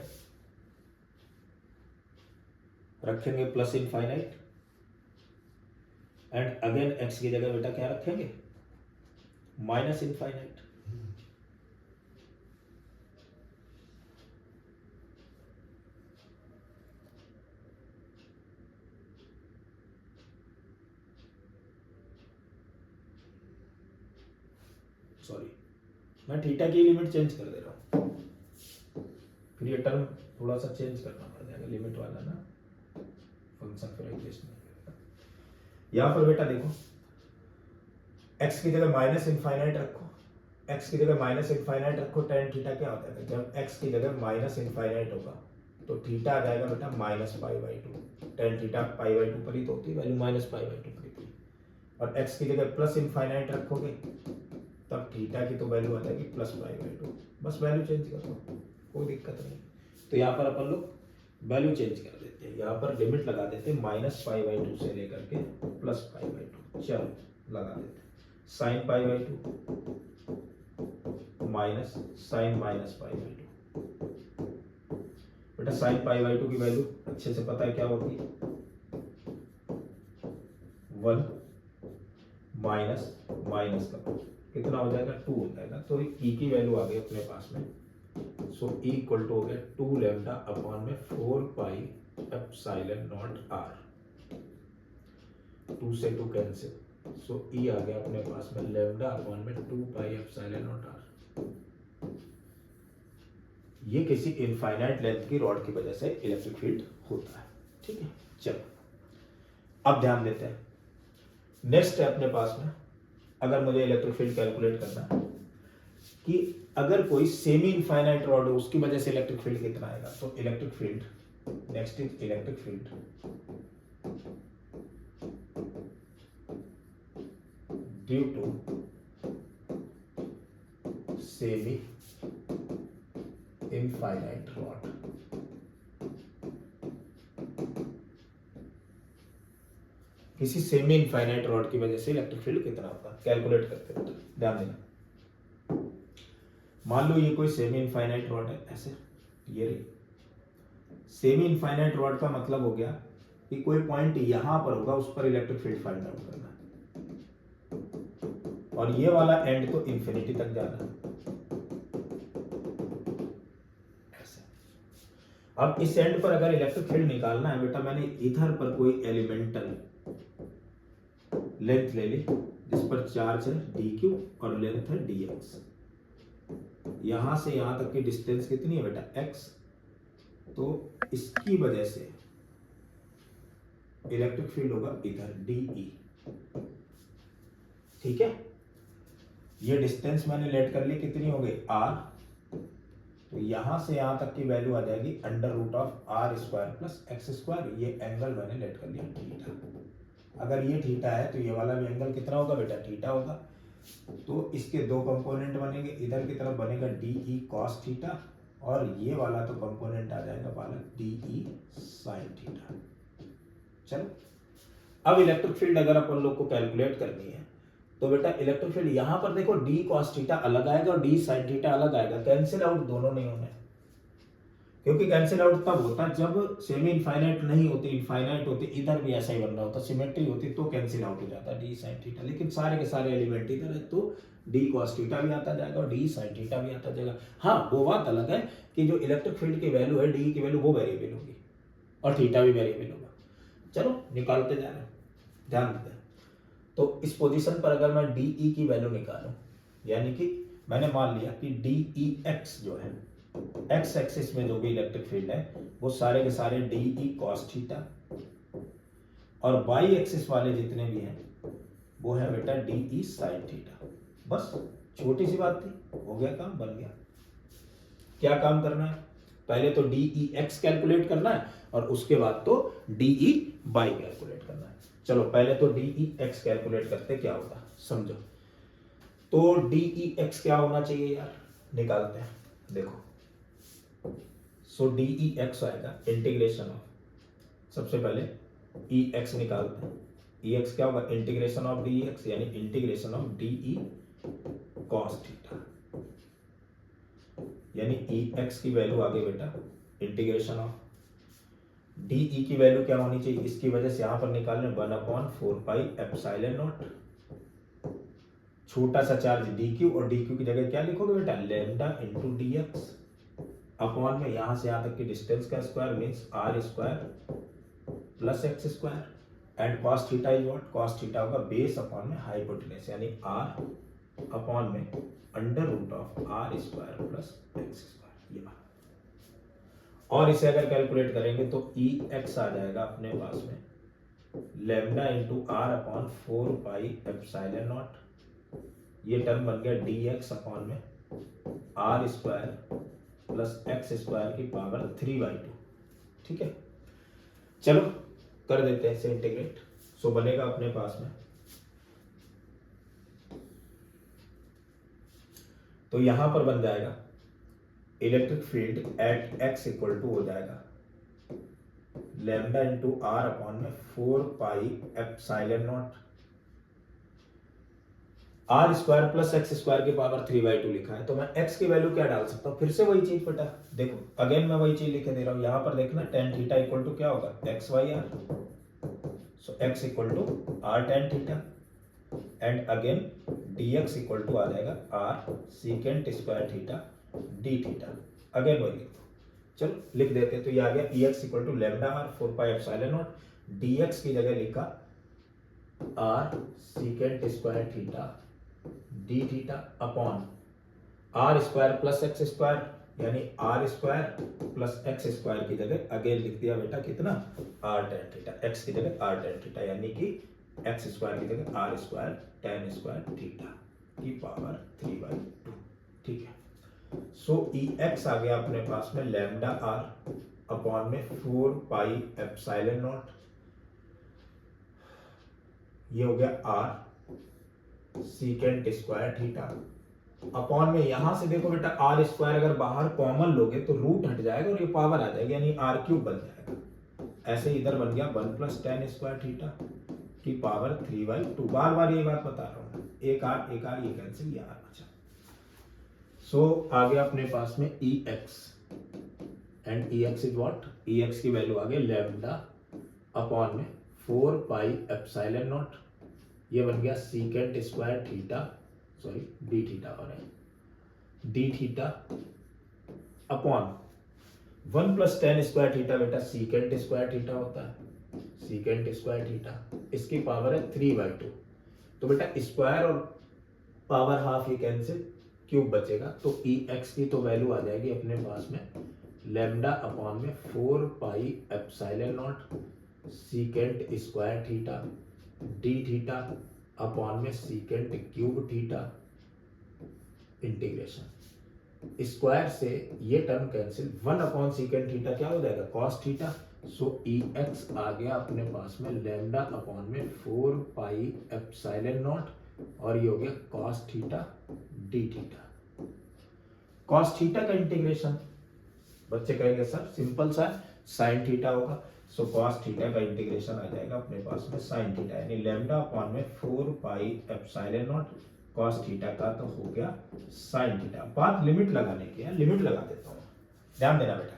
रखेंगे +इनफाइनाइट, एंड अगेन x की जगह बेटा क्या रखेंगे, -इनफाइनाइट। सॉरी, मैं थीटा की लिमिट चेंज कर दे रहा हूं, फिर ये टर्म थोड़ा सा चेंज करना पड़ जाएगा, लिमिट वाला ना फंक्शन फिर एग्जिस्ट नहीं करेगा। यहां पर बेटा देखो, x की जगह -इनफाइनाइट रखो, x की जगह -इनफाइनाइट रखो, tan थीटा क्या होता है, जब x की जगह -इनफाइनाइट होगा तो थीटा आ जाएगा बेटा -π/2, tan थीटा π/2 पर ही तो होती है वैल्यू, -π/2 पर ही, और x की जगह +इनफाइनाइट रखोगे तब थीटा की तो वैल्यू आ जाएगी +π/2, बस वैल्यू चेंज कर दो, कोई दिक्कत नहीं। तो यहाँ पर अपन लोग वैल्यू चेंज कर देते हैं, यहाँ पर लिमिट लगा देते हैं -π/2 से लेकर के +π/2, चलो लगा देते हैं, sin π/2 माइनस sin -π/2, बेटा sin π/2 की वैल्यू अच्छे से पता है क्या होती है, 1 माइनस माइनस का कितना हो जाएगा 2 हो जाएगा। तो ई की वैल्यू आ गई अपने पास में। सो ई इक्वल टू हो गया 2 लैम्डा अपॉन में 4 पाई एप्सिलॉन नॉट आर। 2 से 2 कैंसिल। सो ई आ गया अपने पास में लैम्डा अपॉन में 2 पाई एप्सिलॉन नॉट आर। ये किसी इनफाइनाइट लेंथ की रॉड की वजह से इलेक्ट्रिक फील्ड होता है। ठीक है, चलो अब ध्यान देते हैं। नेक्स्ट है अपने पास में, अगर मुझे इलेक्ट्रिक फील्ड कैलकुलेट करना है कि अगर कोई सेमी इनफाइनाइट रॉड है उसकी वजह से इलेक्ट्रिक फील्ड कितना आएगा, तो electric field, next is electric field due to semi infinite rod. किसी सेमी इनफाइनाइट रॉड की वजह से इलेक्ट्रिक फील्ड कितना होगा, कैलकुलेट करते हैं। ध्यान देना, मान लो ये कोई सेमी इनफाइनाइट रॉड है, ऐसे ये रही सेमी इनफाइनाइट रॉड का मतलब हो गया कि कोई पॉइंट यहां पर होगा, उस पर इलेक्ट्रिक फील्ड फाइंड आउट करना है, और ये वाला एंड तो इंफिनिटी तक जाना है। ऐसे अब इस एंड पर अगर इलेक्ट्रिक फील्ड निकालना है बेटा, मैंने इधर पर कोई एलिमेंटल लेंथ ले ली जिस पर चार्ज है dq और लेंथ है dx। यहां से यहां तक की डिस्टेंस कितनी है बेटा, x। तो इसकी वजह से इलेक्ट्रिक फील्ड होगा इधर de। ठीक है, ये डिस्टेंस मैंने लेट कर ली, कितनी हो गई r। तो यहां से यहां तक की वैल्यू आ जाएगी under root of r square plus x square. ये एंगल मैंने लेट कर लिया थीटा। अगर ये थीटा है तो ये वाला भी एंगल कितना होगा बेटा, थीटा होगा। तो इसके दो कंपोनेंट बनेंगे, इधर की तरफ बनेगा de cos थीटा, और ये वाला तो कंपोनेंट आ जाएगा वाला de sin थीटा। चलो अब इलेक्ट्रिक फील्ड अगर अपन लोग को कैलकुलेट करनी है तो बेटा इलेक्ट्रिक फील्ड यहां पर देखो d cos थीटा अलग आएगा और d sin थीटा अलग आएगा। कैंसिल आउट दोनों नहीं होने, क्योंकि कैंसिल आउट तब होता जब सेमी इनफाइनाइट नहीं होती, इनफाइनाइट होती, इधर भी ऐसा ही बन रहा होता, सिमेट्री होती तो कैंसिल आउट हो जाता डी साइन थीटा। लेकिन सारे के सारे एलिमेंट इधर है तो डी कॉस थीटा भी आता जाएगा और डी साइन थीटा भी आता जाएगा। हाँ, वो बात अलग है कि जो इलेक्ट्रिक फील्ड की वैल्यू है, डी की वैल्यू वो वेरिएबल होगी और थीटा भी वेरिएबल होगा। चलो निकालते जा रहे हैं, ध्यान देते हैं। तो इस पोजीशन पर अगर मैं डी ई की वैल्यू निकालूं, यानी कि मैंने मान लिया कि डी ई एक्स जो है, एक्स एक्सिस में जो भी इलेक्ट्रिक फील्ड है वो सारे के सारे डी ई कॉस थीटा, और वाई एक्सिस वाले जितने भी हैं वो है बेटा डी ई साइन थीटा। बस छोटी सी बात थी, हो गया काम, बन गया। क्या काम करना है, पहले तो डी ई एक्स कैलकुलेट करना है और उसके बाद तो डी ई वाई कैलकुलेट करना है। चलो पहले तो डी ई एक्स कैलकुलेट करते, क्या होगा समझो। तो डी ई एक्स क्या होना चाहिए यार, निकालते हैं। देखो सो डी ई एक्स आएगा इंटीग्रेशन ऑफ, सबसे पहले ई एक्स निकालते हैं। ई एक्स क्या होगा, इंटीग्रेशन ऑफ डी एक्स, यानी integration of D E cos theta, यानी ई एक्स की वैल्यू आ गई बेटा इंटीग्रेशन ऑफ डी ई की वैल्यू क्या होनी चाहिए, इसकी वजह से यहां पर निकालने 1/4 पाई एप्सिलॉन नॉट, छोटा सा चार्ज डी क्यू, और डी क्यू की जगह क्या लिखोगे बेटा, lambda into d x, upon में यहां से यहां तक की डिस्टेंस का square means r square plus x square, and cos theta is what, cos theta होगा बेस अपॉन में हाइपोटेन्यूज, यानी आर अपॉन में under root of are square plus x square. ये बात, और इसे अगर कैलकुलेट करेंगे तो ई एक्स आ जाएगा अपने पास में lambda into r upon 4 pi epsilon naught, ये टर्म बन गया डी एक्स अपॉन में are square plus x square की पावर 3/2। ठीक है, चलो कर देते हैं इसे इंटीग्रेट। सो बनेगा अपने पास में, तो यहां पर बन जाएगा electric field at x equal to हो जाएगा लैम्डा इंटू आर अपॉन में 4 pi epsilon naught, r square plus x square की पावर 3/2 लिखा है, तो मैं एक्स की वैल्यू क्या डाल सकता हूं, फिर से वही चीज बेटा, देखो अगेन मैं वही चीज लिखे दे रहा हूं। यहां पर देखना टेन थीटा इक्वल टू क्या होगा, x y r. So x equal to r tan theta and again dx equal to आ जाएगा r secant square theta d theta. Again वही लिख दो, चलो लिख देते हैं। तो ये आ गया E x equal to lambda r 4 pi epsilon naught, d x की जगह लिखा r secant square theta d theta upon r square plus x square, यानी r square plus x square की जगह अगेन लिख दिया बेटा कितना आर टेन थीटा, एक्स की जगह आर टेन थीटा, यानी कि एक्स स्क्वायर की जगह r square tan square theta की पावर 3/2। ठीक है, सो ई एक्स आ गया अपने पास में लैम्डा आर अपॉन में 4 पाई एप्सिलॉन नॉट, ये हो गया r secant square theta upon में यहां से देखो बेटा आर स्क्वायर अगर बाहर कॉमन लोगे तो रूट हट जाएगा और ये पावर आ जाएगी, यानी आर क्यूब बन जाएगा। ऐसे इधर बन गया 1 प्लस टेन स्क्वायर थीटा की पावर 3/2। बार बार ये बात बता रहा हूं, एक आर ये कैंसिल, ये आर बचा। सो आ गया अपने पास में E x and E x is what, E x की वैल्यू आ गई लैम्डा अपॉन में 4 पाई एप्सिलॉन नॉट, ये बन गया secant square theta, sorry D theta हो रहा है, D theta upon 1 plus tan square theta बेटा सीकेंट स्क्वायर थीटा होता है, सीकेंट स्क्वायर थीटा, इसकी पावर है 3/2। तो बेटा स्क्वायर और पावर हाफ ये कैंसिल, क्यूब बचेगा। तो ई एक्स की तो वैल्यू आ जाएगी अपने पास में लैम्डा अपॉन में 4 pi epsilon naught secant square theta d theta upon में secant cube theta integration, square से ये term cancel, 1 upon secant theta क्या हो जाएगा cos theta. So E x आ गया अपने पास में लैम्डा अपॉन में 4 पाई एप्सिलॉन नॉट और ये हो गया cos theta d theta. Cos theta का इंटीग्रेशन बच्चे कहेंगे सर सिंपल सा साइन थीटा होगा, सो कॉस थीटा का इंटीग्रेशन आ जाएगा अपने पास में साइन थीटा, यानी लैम्डा अपॉन में 4 pi epsilon not cos theta का तो हो गया साइन थीटा। बात लिमिट लगाने की है, लिमिट लगा देता हूं, ध्यान देना बेटा।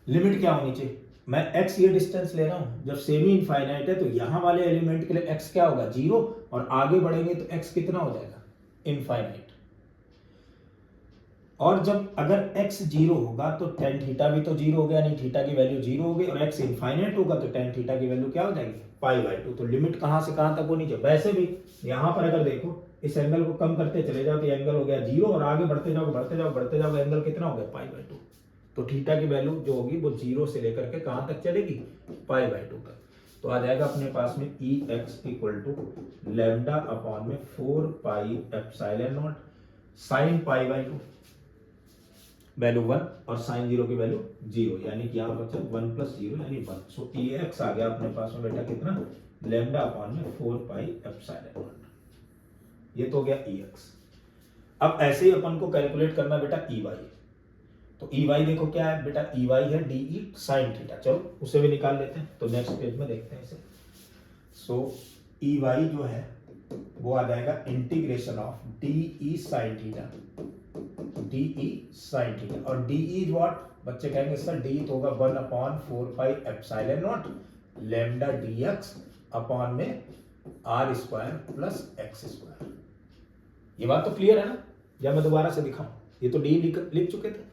लिमिट क्या होनी चाहिए, मैं x ये डिस्टेंस ले रहा हूं, जब सेमी इनफाइनाइट है तो यहां वाले एलिमेंट के लिए x क्या होगा 0 और आगे बढ़ेंगे तो x कितना हो जाएगा इनफाइनाइट। और जब अगर x 0 होगा तो टेन थीटा भी तो 0 हो गया, नहीं थीटा की वैल्यू 0 हो गई, और x इनफाइनाइट होगा तो टेन थीटा की वैल्यू क्या हो जाएगी पाई/2। तो लिमिट कहां से कहां तक होनी चाहिए, वैसे भी यहां पर अगर देखो इस एंगल को कम करते चले जाओ तो एंगल हो गया 0 और आगे बढ़ते जाओ एंगल कितना हो गया पाई/2। तो थीटा की वैल्यू जो होगी वो 0 से लेकर के कहां तक चलेगी पाई/2 तक। तो आ जाएगा अपने पास में E x equal to lambda upon में 4 पाई एप्सिलॉन नॉट साइन पाई/2 वैल्यू 1 और साइन 0 की वैल्यू 0, यानी कि यहाँ बचा 1 प्लस 0 यानी 1। सो ई एक्स आ गया अपने पास में बेटा कितना लैम्डा अपॉन में 4 पाई एप्सिलॉन नॉट, ये तो हो गया ई एक्स। अब ऐसे ही अपन को कैलकुलेट करना बेटा ई वाई। तो ई वाई देखो क्या है बेटा, ई वाई है डी ई साइन थीटा, चलो उसे भी निकाल लेते हैं। तो नेक्स्ट पेज में देखते हैं इसे। सो ई वाई जो है वो आ जाएगा integration of D E sine theta, d E sine theta, और डी ई व्हाट बच्चे कहेंगे सर डी तो होगा 1 अपॉन 4 pi epsilon naught lambda d x upon में are square plus x square. ये बात तो क्लियर है ना, या मैं दोबारा से दिखाऊं, ये तो डी लिख चुके थे।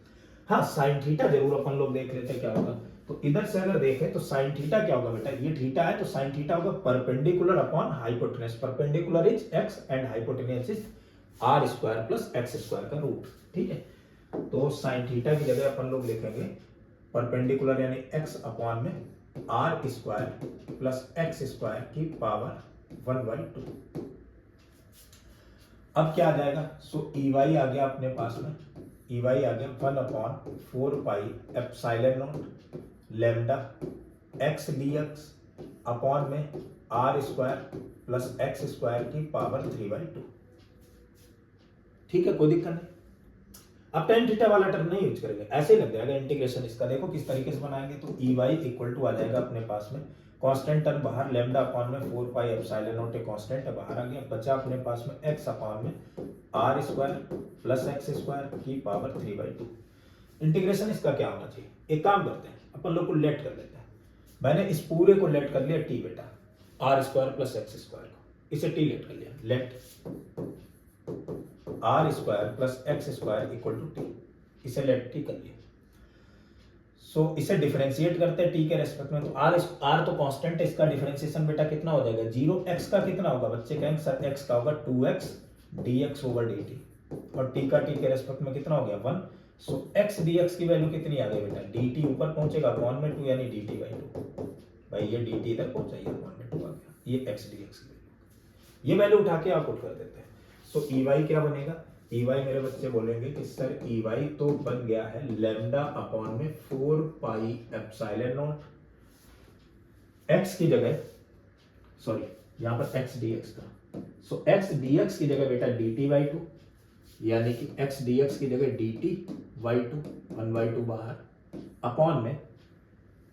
हाँ साइन थीटा जरूर अपन लोग देख लेते हैं क्या होगा। तो इधर से अगर देखें तो साइन थीटा क्या होगा बेटा, ये थीटा है तो साइन थीटा होगा perpendicular upon hypotenuse, perpendicular is x and hypotenuse is r square plus x square का रूट। ठीक है, तो साइन थीटा की जगह अपन लोग लिखेंगे परपेंडिकुलर यानी एक्स अपॉन में are square plus x square की पावर 1/2। अब क्या आ जाएगा, सो ई वाई आ गया अपने पास में, ई वाई आ गया 1 अपॉन 4 pi epsilon naught lambda x d x upon में are square plus x square की पावर 3/2। ठीक है, कोई दिक्कत नहीं। अब टेन थीटा वाला टर्म नहीं यूज करेंगे, ऐसे ही लग जाएगा इंटीग्रेशन इसका। देखो किस तरीके से बनाएंगे, तो ई वाई इक्वल टू आ जाएगा अपने पास में कांस्टेंट टर्म बाहर लैम्डा अपॉन में 4 पाई एप्सिलॉन नॉट कांस्टेंट है बाहर आ गया, बचा अपने पास में x अपॉन में are square plus x square की पावर 3/2। इंटीग्रेशन इसका क्या होना चाहिए, एक काम करते हैं अपन लोग को लेट कर लेते हैं। मैंने इस पूरे को लेट कर लिया टी बेटा, r square plus x square को, इसे टी लेट कर लिया, let r square plus x square equal to t, इसे लेट टी कर लिया। सो इसे डिफरेंशिएट करते हैं टी के रेस्पेक्ट में, तो आर तो कांस्टेंट है, इसका डिफरेंशिएशन बेटा कितना हो जाएगा 0, एक्स का कितना होगा बच्चे कहेंगे सर एक्स का होगा 2x dx ओवर dt, और टी का टी के रेस्पेक्ट में कितना हो गया 1। सो x dx की वैल्यू कितनी आ गई बेटा, dt ऊपर पहुंचेगा अपॉन में 2 यानी dt बाई 2, भाई ये dt इधर पहुंचा, ये अपॉन में 2 आ गया, ये x dx की वैल्यू, ये वैल्यू उठा के आप पुट कर देते हैं। सो EY क्या बनेगा, EY मेरे बच्चे बोलेंगे कि सर EY तो बन गया है लैम्डा अपॉन में 4 पाई एप्सिलॉन नॉट, x की जगह सॉरी यहाँ पर x dx का, सो x dx की जगह बेटा dt बाई 2, यानी कि x dx की जगह dt बाई 2, 1/2 बाहर, अपॉन में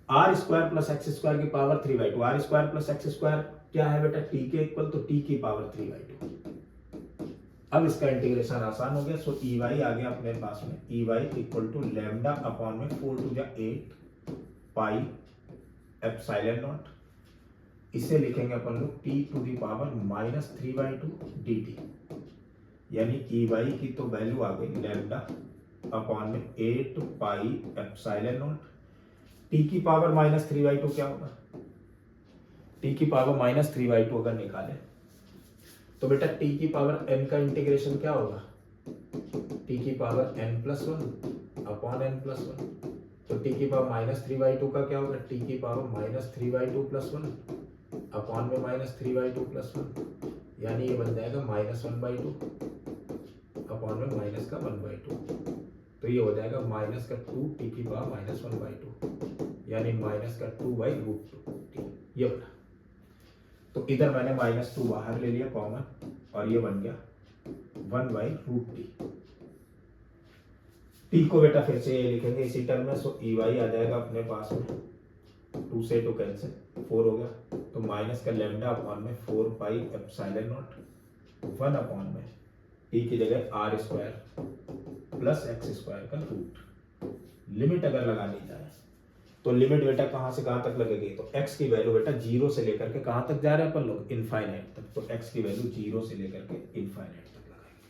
are square plus x square की power 3/2, r square plus x square क्या है बेटा t के इक्वल, तो t की पावर 3/2। अब इसका इंटीग्रेशन आसान हो गया। सो EY आ गया अपने पास में, EY equal to lambda upon में 4 to the 8 pi epsilon naught, इसे लिखेंगे अपन लोग t to the power -3/2 dt, यानी EY की तो वैल्यू आ गई लैम्डा अपॉन में 8 पाई एप्सिलॉन नॉट, t की पावर -3/2 क्या होगा, t की पावर -3/2 अगर निकाले तो बेटा t की पावर n का इंटीग्रेशन क्या होगा, t की पावर n+1 अपॉन n+1, तो t की पावर -3/2 का क्या होगा, t की पावर -3/2 + 1 अपॉन में -3/2 + 1, यानी ये बन जाएगा -1/2 अपॉन में माइनस का 1/2, तो ये हो जाएगा -2 t की पावर -1/2, यानी -2/√2t, ये बना। तो इधर मैंने -2 बाहर ले लिया कॉमन, और ये बन गया 1/√t। t को बेटा फिर से ये लिखेंगे इसी टर्म में, सो EY आ जाएगा अपने पास में 2 से 2 कैंसिल, 4 हो गया, तो माइनस का लैम्डा अपॉन में 4 पाई एप्सिलॉन नॉट 1 अपॉन में t की जगह r square plus x square का रूट। लिमिट अगर लगानी जाए तो लिमिट बेटा कहां से कहां तक लगेगी, तो x की वैल्यू बेटा 0 से लेकर के कहां तक जा रहे हैं अपन लोग, इनफाइनाइट तक, तो x की वैल्यू 0 से लेकर के इनफाइनाइट तक लगाएंगे,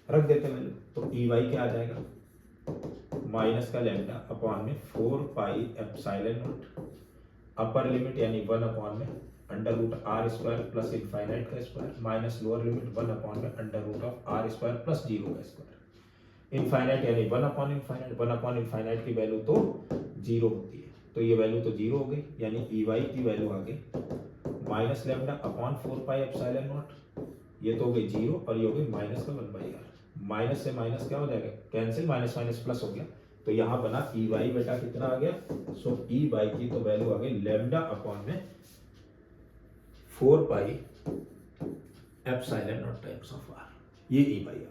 रख देते वैल्यू, तो EY क्या आ जाएगा माइनस का लैम्डा अपॉन में 4 pi epsilon not, upper limit यानी 1 अपॉन में √r² प्लस इनफाइनाइट का square, minus lower limit 1 upon में √r² प्लस 0 का स्क्वायर, इनफाइनाइट यानी 1 अपॉन इनफाइनाइट, 1 अपॉन इनफाइनाइट की वैल्यू तो 0 होती है, तो ये वैल्यू तो 0 हो गई, यानी EY की वैल्यू आ गई minus lambda upon 4 pi epsilon naught, ये तो हो गई 0 और ये हो गई माइनस का 1/r, माइनस से माइनस क्या हो जाएगा कैंसिल, माइनस माइनस प्लस हो गया, तो यहाँ बना EY बेटा कितना आ गया, सो EY की तो वैल्यू आ गई लैम्डा अपॉन में 4 pi epsilon naught times of r, ये EY आ गया।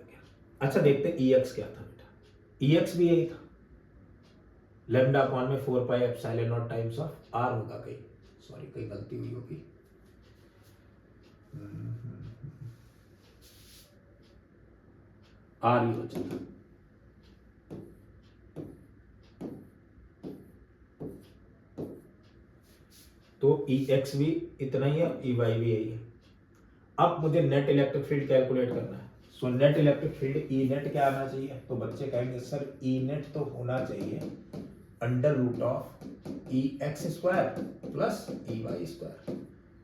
अच्छा देखते EX क्या था बेटा, EX भी यही था, लैम्डा अपॉन में 4 pi epsilon naught times of r होगा, कहीं सॉरी कहीं गलती हुई होगी, r ही हो जाएगा, तो EX भी इतना ही है, EY भी यही है। अब मुझे नेट इलेक्ट्रिक फील्ड कैलकुलेट करना है, so net electric field E net क्या आना चाहिए, तो बच्चे कहेंगे सर ई नेट तो होना चाहिए √ऑफ EX² प्लस EY²,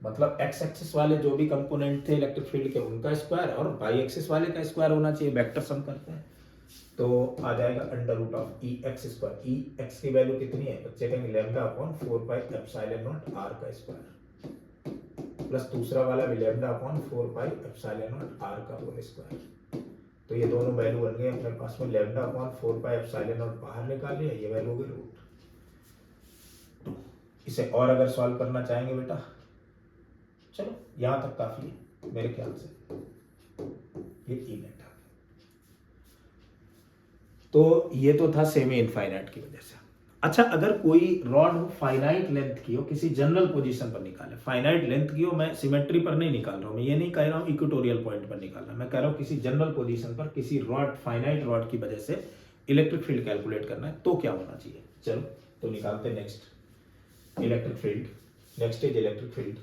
मतलब एक्स एक्सिस वाले जो भी कंपोनेंट थे इलेक्ट्रिक फील्ड के उनका स्क्वायर, और वाई एक्सिस वाले का स्क्वायर होना चाहिए, वेक्टर सम करते हैं, तो आ जाएगा √ऑफ EX², EX की वैल्यू कितनी है बच्चे कहेंगे lambda upon 4 pi epsilon not r का स्क्वायर, प्लस दूसरा वाला भी lambda upon 4 pi epsilon not r का होल स्क्वायर, तो ये दोनों वैल्यू बन गए अपने पास में, lambda upon 4 pi epsilon not बाहर निकाल लिया, ये वैल्यू हो गई रूट। इसे और अगर सॉल्व करना चाहेंगे बेटा, चलो यहां तक काफी है मेरे ख्याल से, ये ई नेट आ गया, तो ये तो था सेमी इनफाइनाइट की वजह से। अच्छा अगर कोई रॉड हो फाइनाइट लेंथ की हो, किसी जनरल पोजीशन पर निकाले, फाइनाइट लेंथ की हो, मैं सिमेट्री पर नहीं निकाल रहा हूं, मैं ये नहीं कह रहा हूं इक्वेटोरियल पॉइंट पर निकालना, मैं कह रहा हूं किसी जनरल पोजीशन पर किसी रॉड फाइनाइट रॉड की वजह से इलेक्ट्रिक फील्ड कैलकुलेट करना है, तो क्या होना चाहिए, चलो तो निकालते next. Electric field, next is electric field,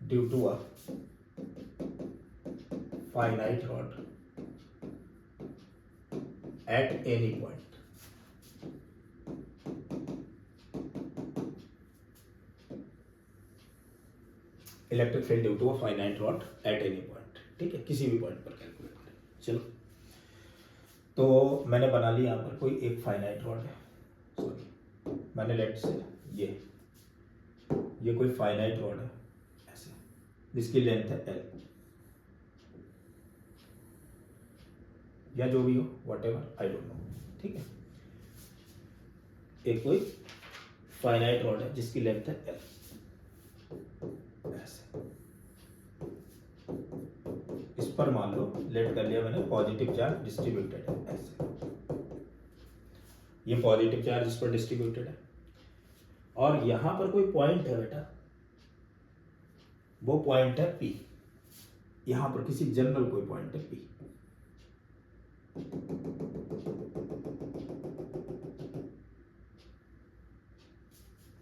due to a finite rod at any point. Electric field due to a finite rod at any point, ठीक है, किसी भी पॉइंट पर कैलकुलेट करें। चलो, तो मैंने बना लिया यहाँ पर कोई एक फाइनाइट रॉड है, सॉरी मैंने लेट से ये कोई फाइनाइट रॉड है ऐसे, जिसकी लेंथ है एल या जो भी हो, what ever I don't know, ठीक है। एक कोई फाइनाइट रॉड है जिसकी लेंथ है एल, ऐसे। इस पर मान लो लेट कर लिया मैंने, पॉजिटिव चार्ज डिस्ट्रीब्यूटेड है ऐसे, ये पॉजिटिव चार्ज इस पर डिस्ट्रीब्यूटेड है, और यहां पर कोई पॉइंट है बेटा, वो पॉइंट है पी, यहां पर किसी जनरल कोई पॉइंट है पी,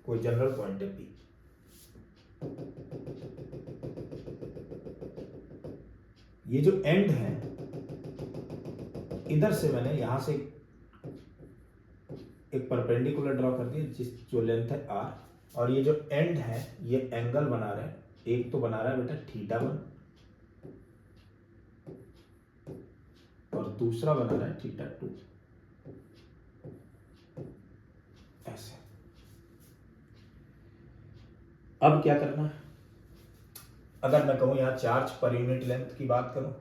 कोई जनरल पॉइंट है पी। ये जो एंड है, इधर से मैंने यहां से एक परपेंडिकुलर ड्रॉ कर दिया, जिस जो लेंथ है आर, और ये जो एंड है ये एंगल बना रहा है, एक तो बना रहा है बेटा थीटा 1 और दूसरा बना रहा है थीटा 2, ऐसे। अब क्या करना है, अगर मैं कहूं यहां चार्ज पर यूनिट लेंथ की बात करूं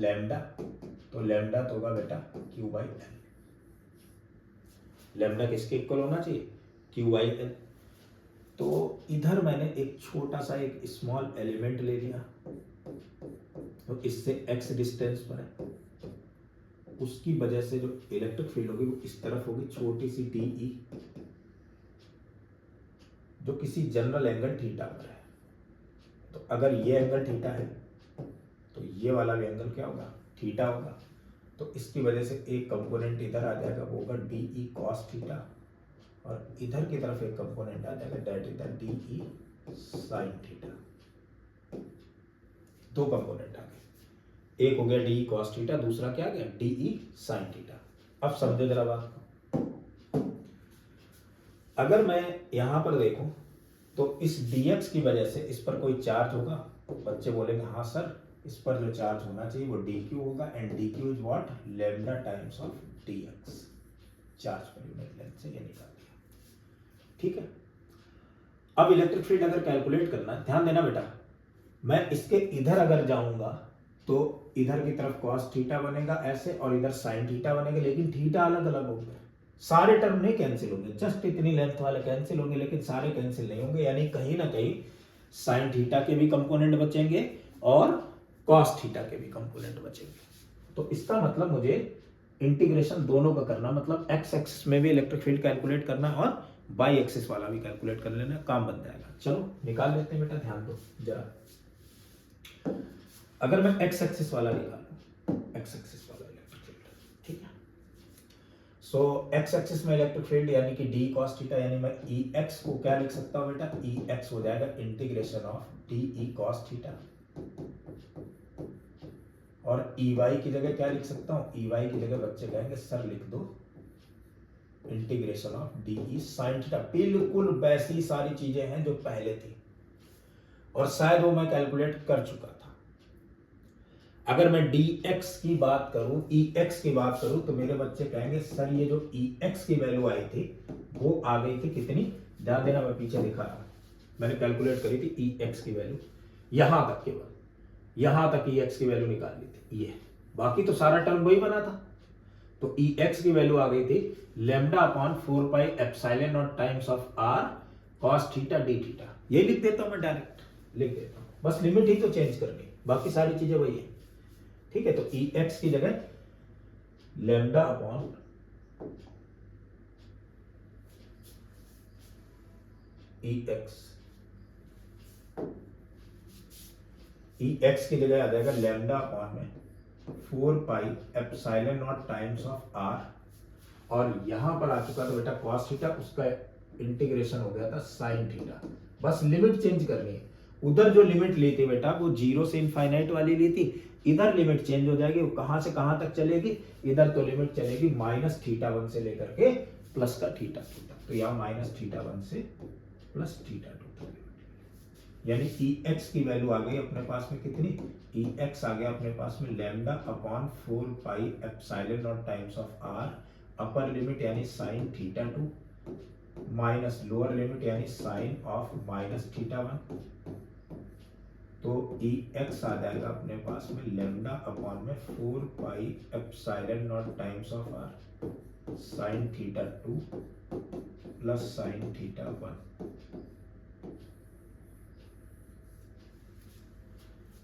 लैम्डा, तो लैम्डा तो होगा बेटा क्यू बाई एल। लैम्डा किसके इक्वल होना चाहिए, क्यू बाई एल। तो इधर मैंने एक छोटा सा एक स्मॉल एलिमेंट ले लिया, तो इससे एक्स डिस्टेंस पर है, उसकी वजह से जो इलेक्ट्रिक फील्ड होगी वो इस तरफ होगी, छोटी सी डी ई, जो किसी जनरल एंगल थीटा पर है। तो अगर ये एंगल थीटा है तो ये वाला भी एंगल क्या होगा, थीटा होगा। तो इसकी वजह से एक कंपोनेंट इधर आ जाएगा, वो होगा डी ई कॉस थीटा, और इधर की तरफ एक कंपोनेंट आ जाएगा, that is the D E sine theta. दो कंपोनेंट आ गए, एक हो गया डी ई कॉस थीटा, दूसरा क्या आ गया डी ई साइन थीटा। अब समझो जरा बात को, अगर मैं यहां पर देखूं तो इस dx की वजह से इस पर कोई चार्ज होगा, बच्चे बोलेंगे हाँ सर इस पर जो चार्ज होना चाहिए वो dq होगा, and dq is what, lambda times of dx, charge पर यूनिट लेंथ से ये निकाल दिया, ठीक है। अब इलेक्ट्रिक फील्ड अगर कैलकुलेट करना, ध्यान देना बेटा, मैं इसके इधर अगर जाऊंगा तो इधर की तरफ cos थीटा बनेगा ऐसे, और इधर sin थीटा बनेगा, लेकिन थीटा अलग अलग होंगे, सारे टर्म नहीं कैंसिल होंगे, जस्ट इतनी लेंथ वाले कैंसिल होंगे, लेकिन सारे कैंसिल नहीं होंगे, यानी कहीं ना कहीं साइन थीटा के भी कंपोनेंट बचेंगे और कॉस थीटा के भी कंपोनेंट बचेंगे। तो इसका मतलब मुझे इंटीग्रेशन दोनों का करना, मतलब एक्स एक्सिस में भी इलेक्ट्रिक फील्ड कैलकुलेट करना और वाई एक्सिस वाला भी कैलकुलेट कर लेना, काम बन जाएगा। चलो निकाल लेते हैं बेटा, ध्यान दो जरा। अगर मैं एक्स एक्सिस वाला निकालूं, एक्स एक्सिस वाला इलेक्ट्रिक फील्ड, ठीक है। सो एक्स एक्सिस में इलेक्ट्रिक फील्ड यानी कि डी कॉस थीटा, यानी मैं ई एक्स को क्या लिख सकता हूं बेटा, ई एक्स हो जाएगा integration of D E cos theta, और ई वाई की जगह क्या लिख सकता हूं, ई वाई की जगह बच्चे कहेंगे सर लिख दो integration of D E sine theta. बिल्कुल वैसी सारी चीजें हैं जो पहले थी, और शायद वो मैं कैलकुलेट कर चुका था। अगर मैं dx की बात करूं, ex की बात करूं, तो मेरे बच्चे कहेंगे सर ये जो ex की वैल्यू आई थी वो आ गई थी कितनी, ध्यान देना मैं पीछे दिखा रहा हूं, मैंने कैलकुलेट करी थी ex की वैल्यू, यहां तक केवल, यहां तक ex की वैल्यू निकाल ली थी ये, बाकी तो सारा टर्म वही बना था। तो ex की वैल्यू आ गई थी lambda upon 4 pi epsilon naught times of r cos theta d theta. ये लिख देता हूं मैं, डायरेक्ट लिख देता हूं, बस लिमिट ही तो चेंज करनी, बाकी सारी चीजें वही है, ठीक है। तो ई एक्स की जगह lambda upon E x E x की जगह आ जाएगा लैम्डा अपॉन में 4 pi epsilon naught times of r, और यहां पर आ चुका था बेटा कॉस थीटा, उसका इंटीग्रेशन हो गया था साइन थीटा। बस लिमिट चेंज करनी है। उधर जो लिमिट ली थी बेटा वो 0 से इनफाइनाइट वाली ली थी, इधर लिमिट चेंज हो जाएगी। वो कहां से कहां तक चलेगी, इधर तो लिमिट चलेगी माइनस थीटा 1 से लेकर के प्लस का थीटा 2 तक। तो यहाँ माइनस थीटा 1 से प्लस थीटा 2 तक, यानी ई एक्स की वैल्यू आ गई अपने पास में कितनी, ई एक्स आ गया अपने पास में lambda upon 4 pi epsilon naught times of r, upper limit यानी sine theta 2 minus lower limit यानी साइन ऑफ माइनस थीटा 1। तो ई एक्स आ जाएगा अपने पास में लैम्डा अपॉन में 4 pi epsilon naught times of r sine theta 2 plus sine theta 1।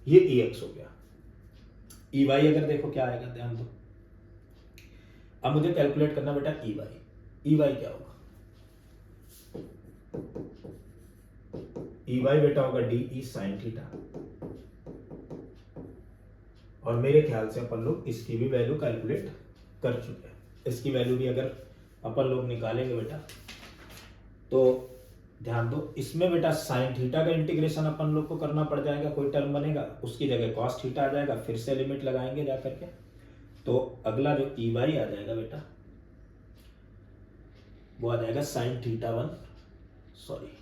ये ई x हो गया। ई वाई अगर देखो क्या आएगा, ध्यान दो। अब मुझे कैलकुलेट करना बेटा ई वाई। ई वाई क्या होगा, ई वाई बेटा होगा डी ई साइन थीटा, और मेरे ख्याल से अपन लोग इसकी भी वैल्यू कैलकुलेट कर चुके हैं। इसकी वैल्यू भी अगर अपन लोग निकालेंगे बेटा तो ध्यान दो, इसमें बेटा साइन थीटा का इंटीग्रेशन अपन लोग को करना पड़ जाएगा, कोई टर्म बनेगा उसकी जगह कॉस थीटा आ जाएगा, फिर से लिमिट लगाएंगे जाकर के। तो अगला जो ई वाई आ जाएगा बेटा वो आ जाएगा साइन थीटा 1, सॉरी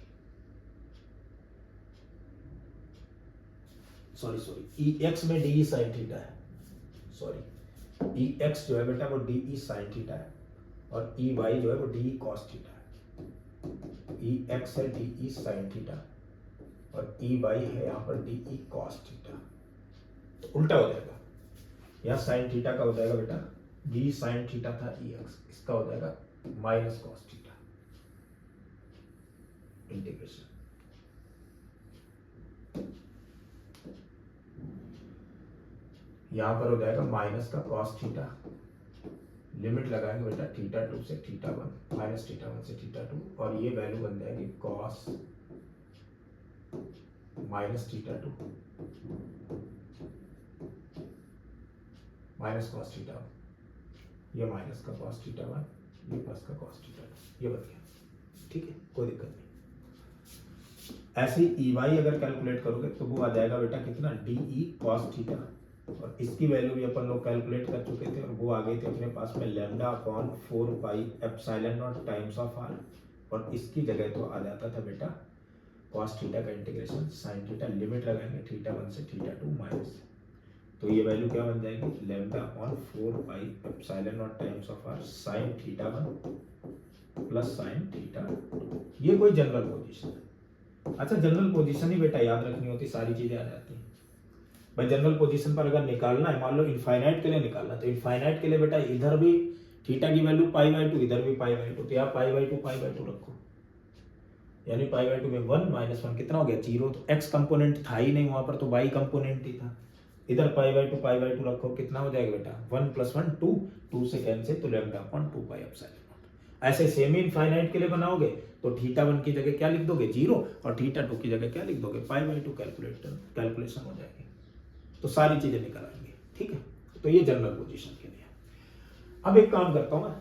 ई एक्स में डी ई साइन थीटा है, सॉरी ई एक्स जो है बेटा वो डी ई साइन थीटा है, और ई वाई जो है वो डी ई कॉस थीटा है। ई एक्स है डी ई साइन थीटा और ई वाई है यहाँ पर डी ई कॉस थीटा। तो उल्टा हो जाएगा, यहाँ साइन थीटा का हो जाएगा बेटा डी साइन थीटा था ई एक्स, इसका हो जाएगा माइनस कॉस थीटा इंटीग्रेशन। यहां पर हो जाएगा माइनस का कॉस थीटा, लिमिट लगाएंगे बेटा थीटा 2 से थीटा 1 माइनस थीटा 1 से थीटा 2, और ये वैल्यू बन जाएगी cos minus theta 2 minus cos theta 1, ये माइनस का कॉस थीटा 1, ये प्लस का कॉस थीटा 2, ये बन गया। ठीक है, कोई दिक्कत नहीं। ऐसे ही ई वाई अगर कैलकुलेट करोगे तो वो आ जाएगा बेटा कितना, डी ई कॉस थीटा, और इसकी वैल्यू भी अपन लोग कैलकुलेट कर चुके थे, और वो आ गई थी अपने पास में lambda upon 4 pi epsilon naught times of r, और इसकी जगह तो आ जाता था बेटा कॉस थीटा का इंटीग्रेशन साइन थीटा, लिमिट लगाएंगे थीटा 1 से थीटा 2 माइनस, तो ये वैल्यू क्या बन जाएगी lambda upon 4 pi epsilon naught times of r sine theta 1 plus sine theta 2। ये कोई जनरल पोजीशन है। अच्छा, जनरल पोजीशन ही बेटा याद रखनी होती, सारी चीजें आ जाती हैं भाई। जनरल पोजीशन पर अगर निकालना है, मान लो इनफाइनाइट के लिए निकालना, तो इनफाइनाइट के लिए बेटा इधर भी थीटा की वैल्यू π/2, इधर भी π/2, तो यहाँ π/2 रखो, यानी π/2 में 1 माइनस 1 कितना हो गया 0। तो x कंपोनेंट था ही नहीं वहां पर, तो y कंपोनेंट ही था। इधर π/2 रखो, कितना हो जाएगा बेटा 1 + 1 2, 2 से कैंसिल, तो lambda upon 2 pi epsilon not. ऐसे सेमी इनफाइनाइट के लिए बनाओगे तो थीटा 1 की जगह क्या लिख दोगे 0, और थीटा 2 की जगह क्या लिख दोगे π/2, कैलकुलेशन हो जाएगी, तो सारी चीजें निकल आएंगी। ठीक है, तो ये जनरल पोजीशन के लिए। अब एक काम करता हूं मैं,